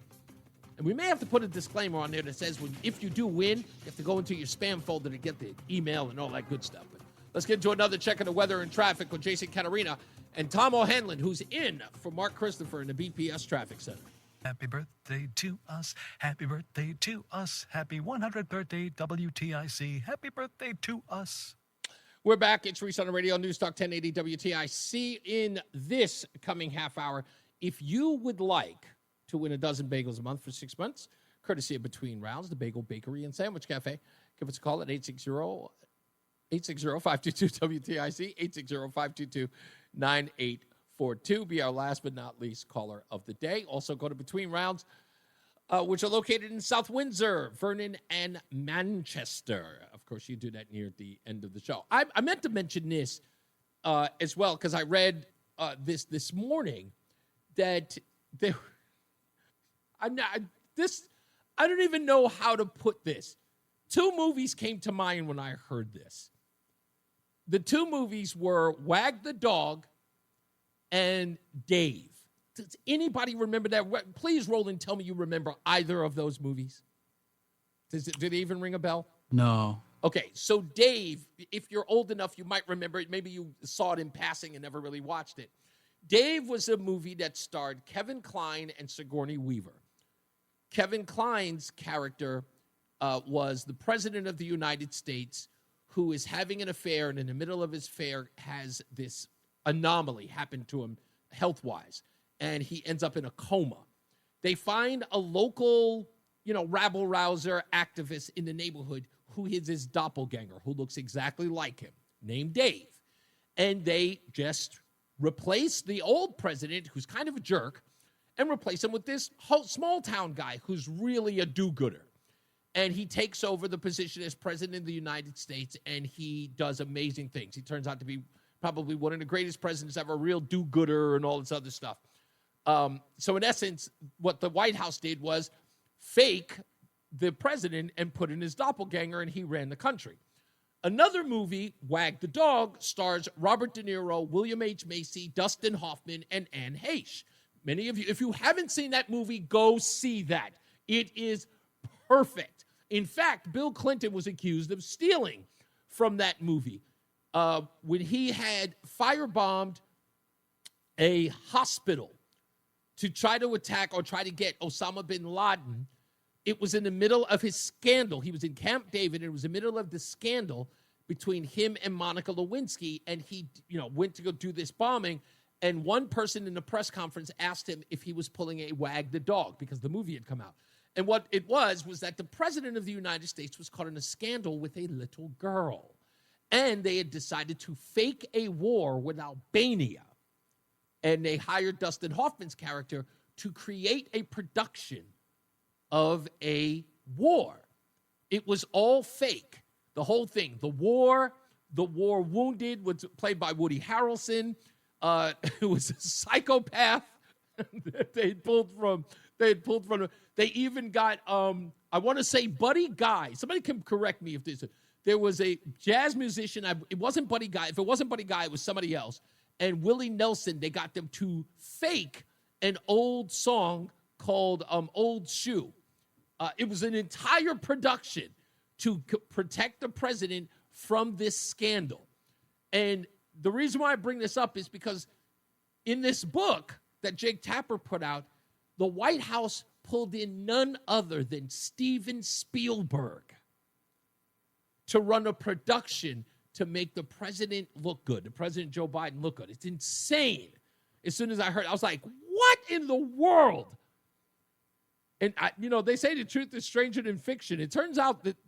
And we may have to put a disclaimer on there that says if you do win, you have to go into your spam folder to get the email and all that good stuff. But let's get into another check of the weather and traffic with Jason Caterina and Tom O'Hanlon, who's in for Mark Christopher in the BPS Traffic Center. Happy birthday to us. Happy birthday to us. Happy 100th birthday, WTIC. Happy birthday to us. We're back. It's Reese on the radio, NewsTalk 1080 WTIC. In this coming half hour, if you would like to win a dozen bagels a month for 6 months, courtesy of Between Rounds, the Bagel Bakery and Sandwich Cafe, give us a call at 860-522-WTIC, 860-522-9842. Be our last but not least caller of the day. Also go to Between Rounds, which are located in South Windsor, Vernon, and Manchester. Of course, you do that near the end of the show. I meant to mention this as well because I read this morning that there. I don't even know how to put this. 2 movies came to mind when I heard this. The 2 movies were Wag the Dog and Dave. Does anybody remember that? Please roll and tell me you remember either of those movies. Did it even ring a bell? No. Okay, so Dave, if you're old enough, you might remember it. Maybe you saw it in passing and never really watched it. Dave was a movie that starred Kevin Kline and Sigourney Weaver. Kevin Kline's character was the president of the United States who is having an affair, and in the middle of his affair has this anomaly happen to him health-wise, and he ends up in a coma. They find a local, rabble-rouser activist in the neighborhood who is his doppelganger, who looks exactly like him, named Dave. And they just replace the old president, who's kind of a jerk, and replace him with this small-town guy who's really a do-gooder. And he takes over the position as president of the United States, and he does amazing things. He turns out to be probably one of the greatest presidents ever, a real do-gooder and all this other stuff. So in essence, what the White House did was fake the president and put in his doppelganger, and he ran the country. Another movie, Wag the Dog, stars Robert De Niro, William H. Macy, Dustin Hoffman, and Anne Heche. Many of you, if you haven't seen that movie, go see that. It is perfect. In fact, Bill Clinton was accused of stealing from that movie when he had firebombed a hospital to try to attack or try to get Osama bin Laden. It was in the middle of his scandal. He was in Camp David, and it was in the middle of the scandal between him and Monica Lewinsky, and he, went to go do this bombing, and one person in the press conference asked him if he was pulling a Wag the Dog because the movie had come out. And what it was that the president of the United States was caught in a scandal with a little girl, and they had decided to fake a war with Albania. And they hired Dustin Hoffman's character to create a production of a war. It was all fake, the whole thing. The War Wounded was played by Woody Harrelson, who was a psychopath that they had pulled from. They even got, I want to say Buddy Guy. Somebody can correct me if there was a jazz musician. It wasn't Buddy Guy. If it wasn't Buddy Guy, it was somebody else. And Willie Nelson, they got them to fake an old song called Old Shoe. It was an entire production to protect the president from this scandal. And the reason why I bring this up is because in this book that Jake Tapper put out, the White House pulled in none other than Steven Spielberg to run a production to make the president look good, the President Joe Biden look good. It's insane. As soon as I heard, I was like, what in the world? And, they say the truth is stranger than fiction. It turns out that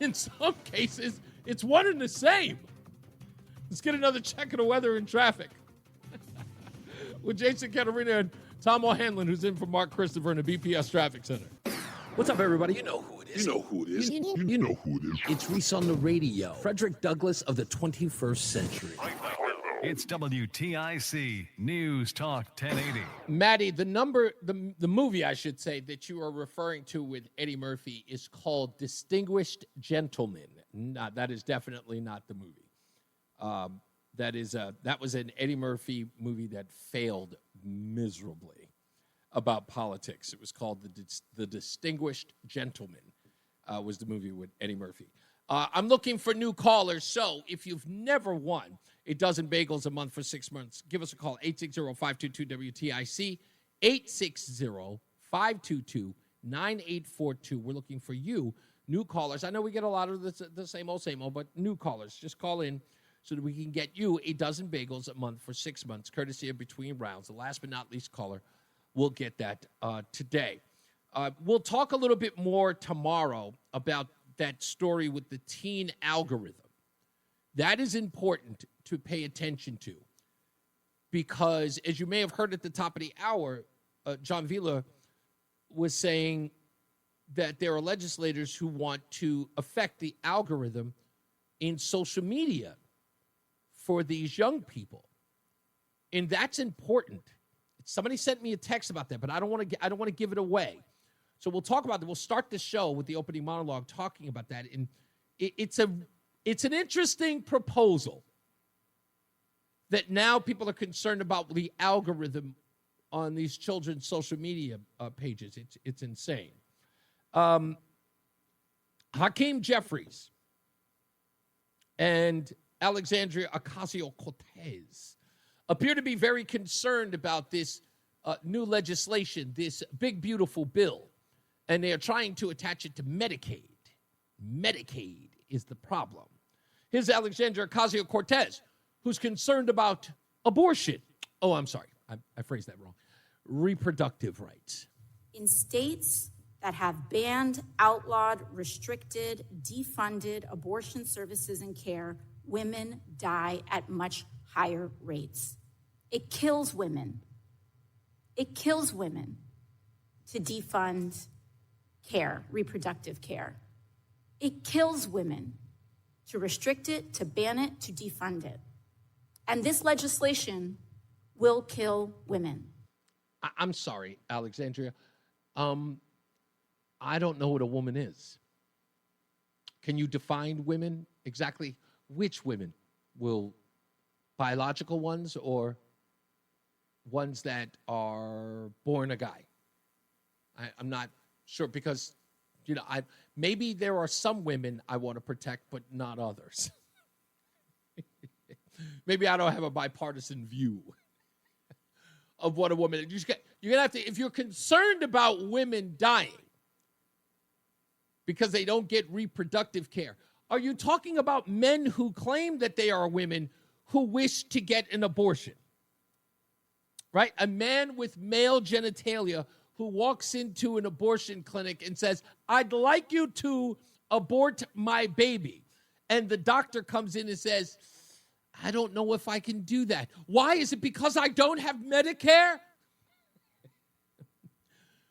in some cases, it's one and the same. Let's get another check of the weather and traffic with Jason Caterina and Tom O'Hanlon, who's in for Mark Christopher in the BPS Traffic Center. What's up, everybody? You know who it is. You know who it is. You know who it is. It's Reese on the radio. Frederick Douglass of the 21st century. It's WTIC News Talk 1080. Maddie, the movie, I should say, that you are referring to with Eddie Murphy is called Distinguished Gentleman. No, that is definitely not the movie. That was an Eddie Murphy movie that failed miserably about politics. It was called The Distinguished Gentleman, was the movie with Eddie Murphy. I'm looking for new callers, so if you've never won a dozen bagels a month for 6 months, give us a call, 860-522-WTIC, 860-522-9842. We're looking for you, new callers. I know we get a lot of the same old, but new callers. Just call in so that we can get you a dozen bagels a month for 6 months, courtesy of Between Rounds. The last but not least caller will get that today. We'll talk a little bit more tomorrow about that story with the teen algorithm. That is important to pay attention to because, as you may have heard at the top of the hour, John Vila was saying that there are legislators who want to affect the algorithm in social media for these young people. And that's important. Somebody sent me a text about that, but I don't want to give it away. So we'll talk about that. We'll start the show with the opening monologue talking about that. And it's an interesting proposal that now people are concerned about the algorithm on these children's social media pages. It's insane. Hakeem Jeffries and Alexandria Ocasio-Cortez appear to be very concerned about this new legislation, this big, beautiful bill, and they are trying to attach it to Medicaid. Medicaid is the problem. Here's Alexandria Ocasio-Cortez, who's concerned about abortion. Oh, I'm sorry. I phrased that wrong. Reproductive rights. In states that have banned, outlawed, restricted, defunded abortion services and care, women die at much higher rates. It kills women. It kills women to defund care, reproductive care. It kills women to restrict it, to ban it, to defund it. And this legislation will kill women. I'm sorry, Alexandria. I don't know what a woman is. Can you define women exactly? Which women? Will biological ones or ones that are born a guy? I'm not sure because, maybe there are some women I want to protect, but not others. Maybe I don't have a bipartisan view of what a woman is. You're going to have to, if you're concerned about women dying because they don't get reproductive care, are you talking about men who claim that they are women who wish to get an abortion? Right? A man with male genitalia who walks into an abortion clinic and says, I'd like you to abort my baby. And the doctor comes in and says, I don't know if I can do that. Why? Is it because I don't have Medicare?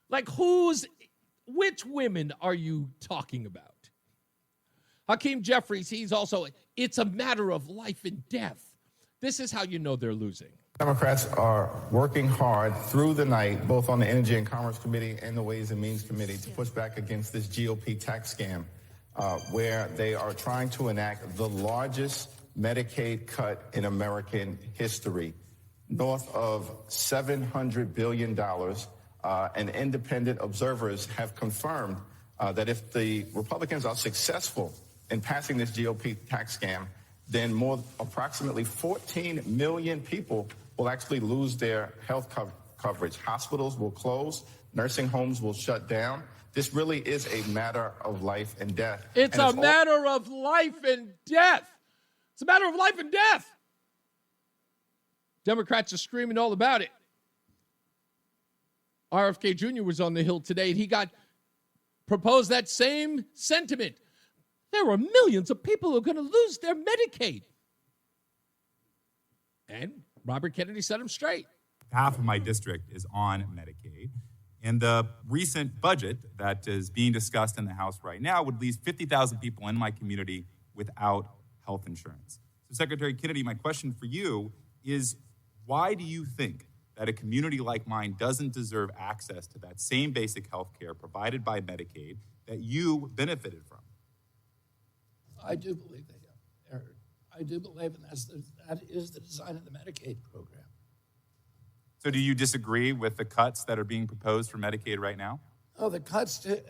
Like which women are you talking about? Hakeem Jeffries, he's also, it's a matter of life and death. This is how you know they're losing. Democrats are working hard through the night, both on the Energy and Commerce Committee and the Ways and Means Committee, to push back against this GOP tax scam, where they are trying to enact the largest Medicaid cut in American history, north of $700 billion. And independent observers have confirmed that if the Republicans are successful in passing this GOP tax scam, then approximately 14 million people will actually lose their health coverage. Hospitals will close. Nursing homes will shut down. This really is a matter of life and death. It's a matter of life and death. It's a matter of life and death. Democrats are screaming all about it. RFK Jr. was on the Hill today, and he proposed that same sentiment. There are millions of people who are going to lose their Medicaid. And Robert Kennedy set him straight. Half of my district is on Medicaid. And the recent budget that is being discussed in the House right now would leave 50,000 people in my community without health insurance. So, Secretary Kennedy, my question for you is, why do you think that a community like mine doesn't deserve access to that same basic health care provided by Medicaid that you benefited from? I do believe they have erred. I do believe, and that is the design of the Medicaid program. So do you disagree with the cuts that are being proposed for Medicaid right now? Oh, the cuts to,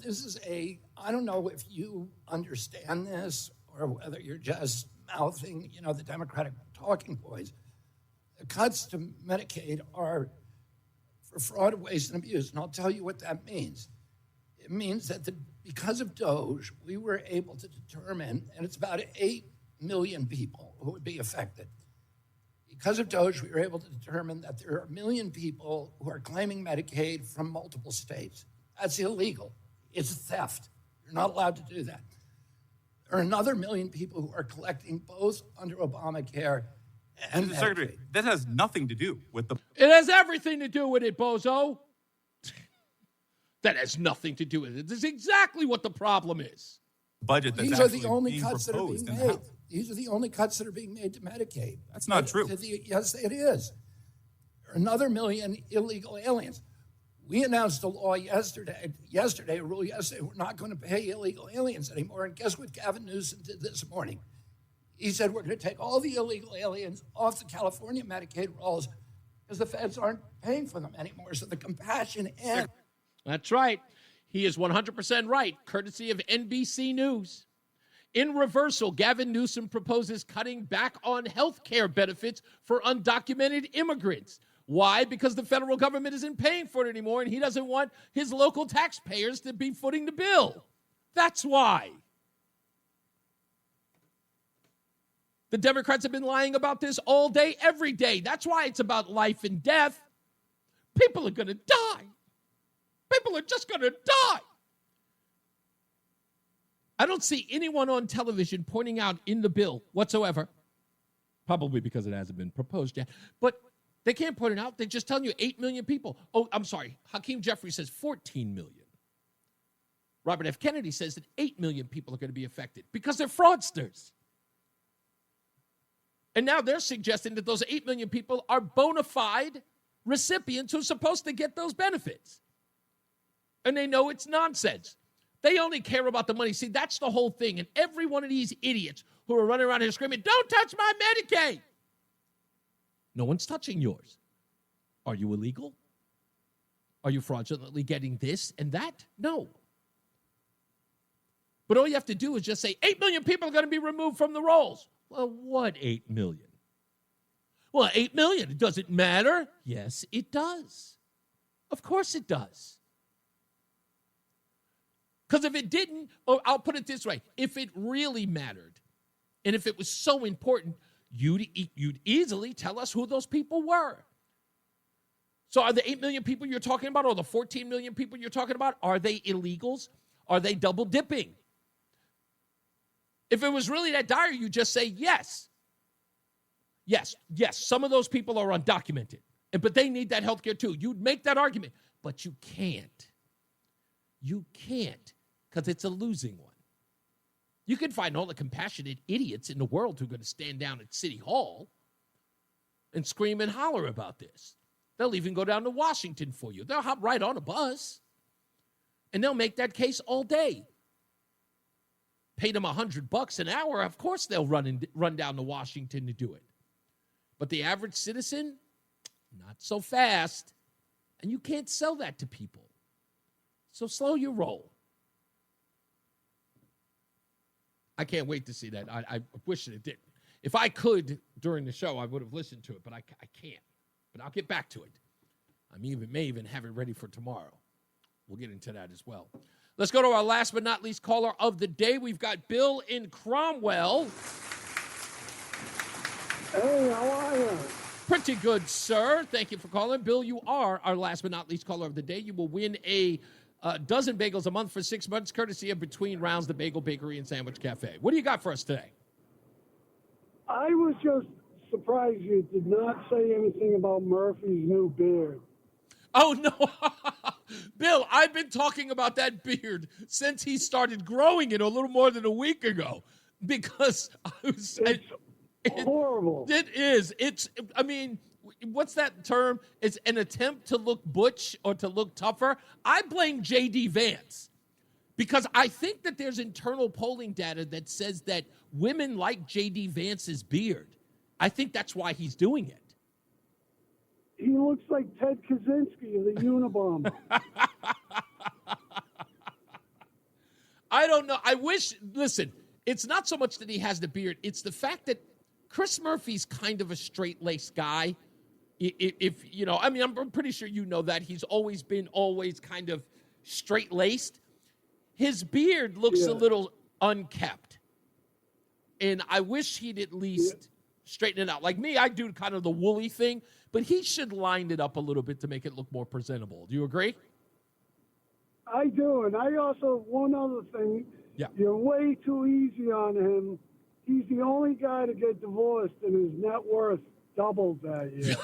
this is I don't know if you understand this or whether you're just mouthing, the Democratic talking points. The cuts to Medicaid are for fraud, waste, and abuse, and I'll tell you what that means. It means that because of DOGE, we were able to determine, and it's about 8 million people who would be affected. Because of DOGE, we were able to determine that there are 1 million people who are claiming Medicaid from multiple states. That's illegal. It's theft. You're not allowed to do that. There are another 1 million people who are collecting both under Obamacare and Medicaid. Secretary, that has nothing to do with the... It has everything to do with it, bozo. That has nothing to do with it. This is exactly what the problem is. Budget that's These are the only cuts that are being made. These are the only cuts that are being made to Medicaid. That's not true. Yes, it is. There are another 1 million illegal aliens. We announced a law yesterday, a rule yesterday, we're not going to pay illegal aliens anymore. And guess what Gavin Newsom did this morning? He said we're going to take all the illegal aliens off the California Medicaid rolls because the feds aren't paying for them anymore. So the compassion ends. That's right. He is 100% right, courtesy of NBC News. In reversal, Gavin Newsom proposes cutting back on health care benefits for undocumented immigrants. Why? Because the federal government isn't paying for it anymore, and he doesn't want his local taxpayers to be footing the bill. That's why. The Democrats have been lying about this all day, every day. That's why it's about life and death. People are going to die. People are just going to die. I don't see anyone on television pointing out in the bill whatsoever, probably because it hasn't been proposed yet, but they can't point it out. They're just telling you 8 million people. Oh, I'm sorry. Hakeem Jeffries says 14 million. Robert F. Kennedy says that 8 million people are going to be affected because they're fraudsters. And now they're suggesting that those 8 million people are bona fide recipients who are supposed to get those benefits. And they know it's nonsense. They only care about the money. See, that's the whole thing. And every one of these idiots who are running around here screaming, don't touch my Medicaid. No one's touching yours. Are you illegal? Are you fraudulently getting this and that? No. But all you have to do is just say, 8 million people are going to be removed from the rolls. Well, what 8 million? Well, 8 million. Does it matter? Yes, it does. Of course it does. Because if it didn't, or I'll put it this way, if it really mattered, and if it was so important, you'd easily tell us who those people were. So are the 8 million people you're talking about, or the 14 million people you're talking about, are they illegals? Are they double dipping? If it was really that dire, you just say yes. Yes, some of those people are undocumented, but they need that health care too. You'd make that argument, but you can't. You can't, because it's a losing one. You can find all the compassionate idiots in the world who are going to stand down at City Hall and scream and holler about this. They'll even go down to Washington for you. They'll hop right on a bus, and they'll make that case all day. Pay them $100 an hour, of course they'll run down to Washington to do it. But the average citizen, not so fast. And you can't sell that to people. So slow your roll. I can't wait to see that. I wish that it didn't. If I could, during the show, I would have listened to it, but I can't. But I'll get back to it. I may even have it ready for tomorrow. We'll get into that as well. Let's go to our last but not least caller of the day. We've got Bill in Cromwell. Hey, how are you? Pretty good, sir. Thank you for calling. Bill, you are our last but not least caller of the day. You will win a dozen bagels a month for 6 months, courtesy of Between Rounds, the Bagel Bakery and Sandwich Cafe. What do you got for us today? I was just surprised you did not say anything about Murphy's new beard. Oh, no. Bill, I've been talking about that beard since he started growing it a little more than a week ago because it's horrible. It is. What's that term? It's an attempt to look butch or to look tougher. I blame J.D. Vance because I think that there's internal polling data that says that women like J.D. Vance's beard. I think that's why he's doing it. He looks like Ted Kaczynski of the Unabomber. I don't know. Listen, it's not so much that he has the beard. It's the fact that Chris Murphy's kind of a straight-laced guy. I'm pretty sure you know that. He's always been kind of straight-laced. His beard looks a little unkept. And I wish he'd at least straighten it out. Like me, I do kind of the woolly thing, but he should line it up a little bit to make it look more presentable. Do you agree? I do. And I also, one other thing, you're way too easy on him. He's the only guy to get divorced and his net worth doubled that year.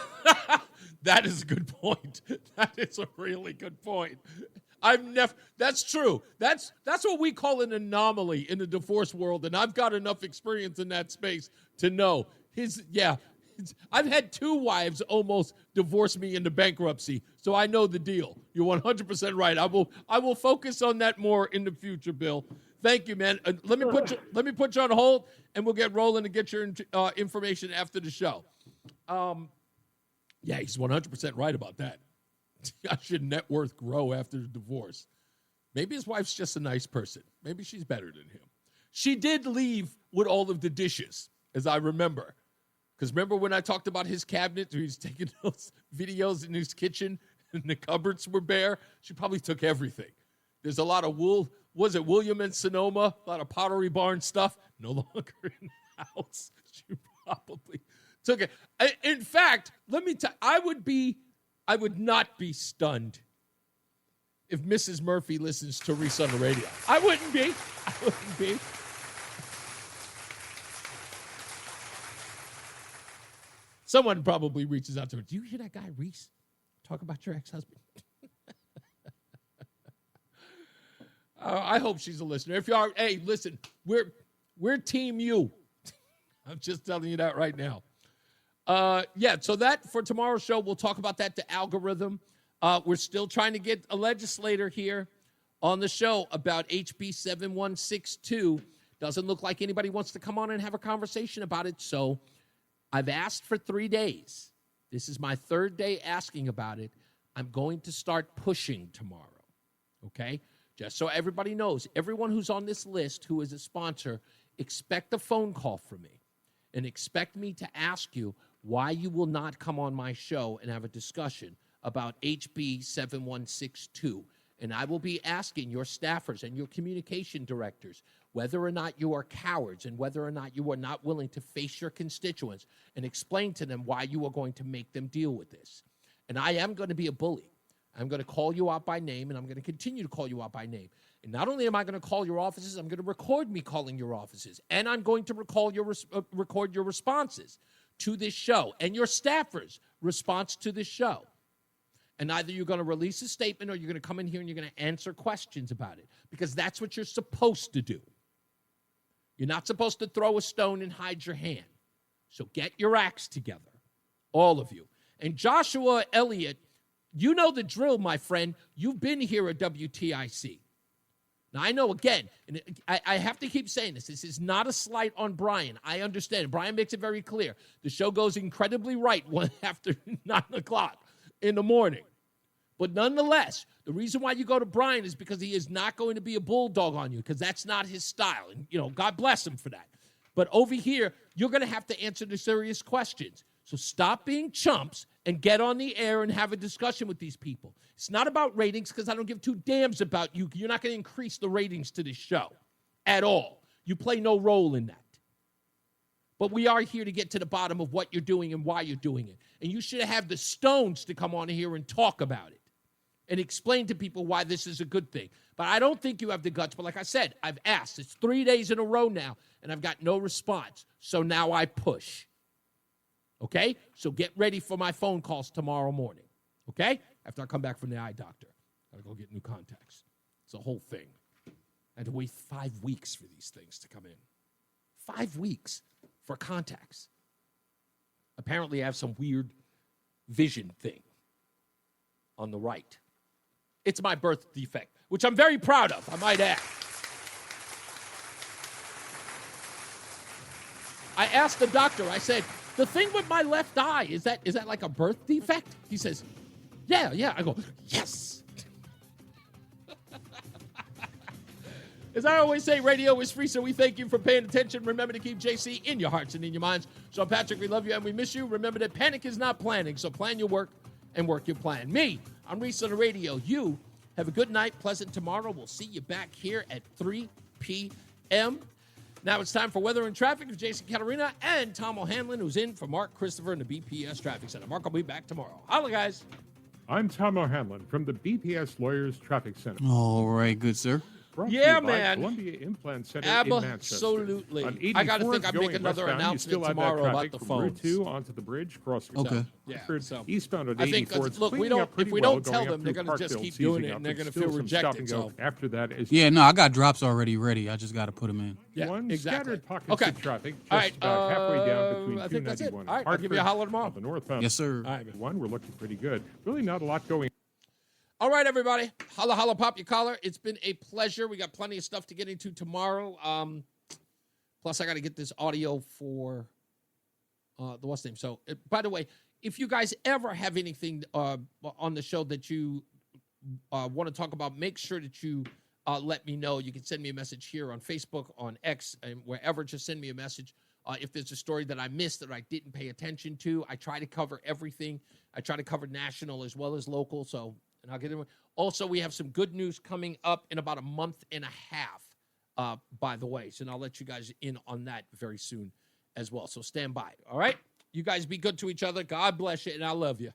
That is a good point. That is a really good point. That's true. That's what we call an anomaly in the divorce world, and I've got enough experience in that space to know. I've had 2 wives almost divorce me into bankruptcy, so I know the deal. You're 100% right. I will focus on that more in the future, Bill. Thank you, man. Let me put you on hold, and we'll get rolling and get your information after the show. He's 100% right about that. I should net worth grow after the divorce. Maybe his wife's just a nice person. Maybe she's better than him. She did leave with all of the dishes, as I remember. Because remember when I talked about his cabinet, where he's taking those videos in his kitchen and the cupboards were bare? She probably took everything. There's a lot of was it William and Sonoma? A lot of Pottery Barn stuff. No longer in the house. She probably took it. In fact, let me tell you, I would not be stunned if Mrs. Murphy listens to Reese on the radio. I wouldn't be. Someone probably reaches out to her. Do you hear that guy, Reese, talk about your ex-husband? I hope she's a listener. If you are, hey, listen, we're Team You. I'm just telling you that right now. So that for tomorrow's show, we'll talk about that, the algorithm. We're still trying to get a legislator here on the show about HB 7162. Doesn't look like anybody wants to come on and have a conversation about it, so I've asked for 3 days. This is my third day asking about it. I'm going to start pushing tomorrow, okay? Just so everybody knows, everyone who's on this list who is a sponsor, expect a phone call from me and expect me to ask you why you will not come on my show and have a discussion about HB 7162. And I will be asking your staffers and your communication directors whether or not you are cowards and whether or not you are not willing to face your constituents and explain to them why you are going to make them deal with this. And I am going to be a bully. I'm going to call you out by name, and I'm going to continue to call you out by name. And not only am I going to call your offices, I'm going to record me calling your offices, and I'm going to record your responses to this show and your staffers' response to this show. And either you're going to release a statement or you're going to come in here and you're going to answer questions about it, because that's what you're supposed to do. You're not supposed to throw a stone and hide your hand. So get your acts together, all of you. And Joshua Elliott, you know the drill, my friend. You've been here at WTIC. Now, I know, again, and I have to keep saying this. This is not a slight on Brian. I understand. Brian makes it very clear. The show goes incredibly right after 9 o'clock in the morning. But nonetheless, the reason why you go to Brian is because he is not going to be a bulldog on you, because that's not his style. And, you know, God bless him for that. But over here, you're going to have to answer the serious questions. So stop being chumps and get on the air and have a discussion with these people. It's not about ratings, because I don't give two damns about you. You're not going to increase the ratings to this show at all. You play no role in that. But we are here to get to the bottom of what you're doing and why you're doing it. And you should have the stones to come on here and talk about it and explain to people why this is a good thing. But I don't think you have the guts. But like I said, I've asked. It's 3 days in a row now, and I've got no response. So now I push. Okay? So get ready for my phone calls tomorrow morning. Okay? After I come back from the eye doctor. Got to go get new contacts. It's a whole thing. I had to wait 5 weeks for these things to come in. 5 weeks for contacts. Apparently I have some weird vision thing on the right. It's my birth defect, which I'm very proud of, I might add. I asked the doctor, I said, the thing with my left eye, is that like a birth defect? He says, yeah. I go, yes. As I always say, radio is free, so we thank you for paying attention. Remember to keep JC in your hearts and in your minds. So, Patrick, we love you and we miss you. Remember that panic is not planning, so plan your work and work your plan. Me, I'm Reese on the radio. You have a good night, pleasant tomorrow. We'll see you back here at 3 p.m. Now it's time for weather and traffic with Jason Caterina and Tom O'Hanlon, who's in for Mark Christopher in the BPS Traffic Center. Mark will be back tomorrow. Holla, guys. I'm Tom O'Hanlon from the BPS Lawyers Traffic Center. All right, good sir. Brought Yeah, to you by man. Columbia Implant Center in Manchester. Absolutely. On I got to 84 think I'll make going another westbound, you announcement still have that tomorrow about traffic the from phones. Route 2 onto the bridge, cross Okay. So eastbound on I think, 84. It's look, cleaning up pretty if we well don't tell going up them, they're through going to just Parkdale, keep doing seizing it, up. and they're going to Still feel some stop rejected. and go So. after that is Yeah, no, I got drops already ready. I just got to put them in. Yeah, one exactly. scattered pockets Okay. of traffic just All right, about halfway down between I think that's it. 291 All right, I'll give you a holler tomorrow. on the northbound. Yes, sir. All right. One, we're looking pretty good. Really not a lot going. All right, everybody. Holla, holla, pop your collar. It's been a pleasure. We got plenty of stuff to get into tomorrow. Plus, I got to get this audio for the what's name. So, by the way, if you guys ever have anything on the show that you want to talk about, make sure that you let me know. You can send me a message here on Facebook, on X, and wherever. Just send me a message. If there's a story that I missed that I didn't pay attention to, I try to cover everything. I try to cover national as well as local. So, and I'll get into it. Also, we have some good news coming up in about a month and a half, by the way. So, and I'll let you guys in on that very soon as well. So stand by. All right? You guys be good to each other. God bless you, and I love you.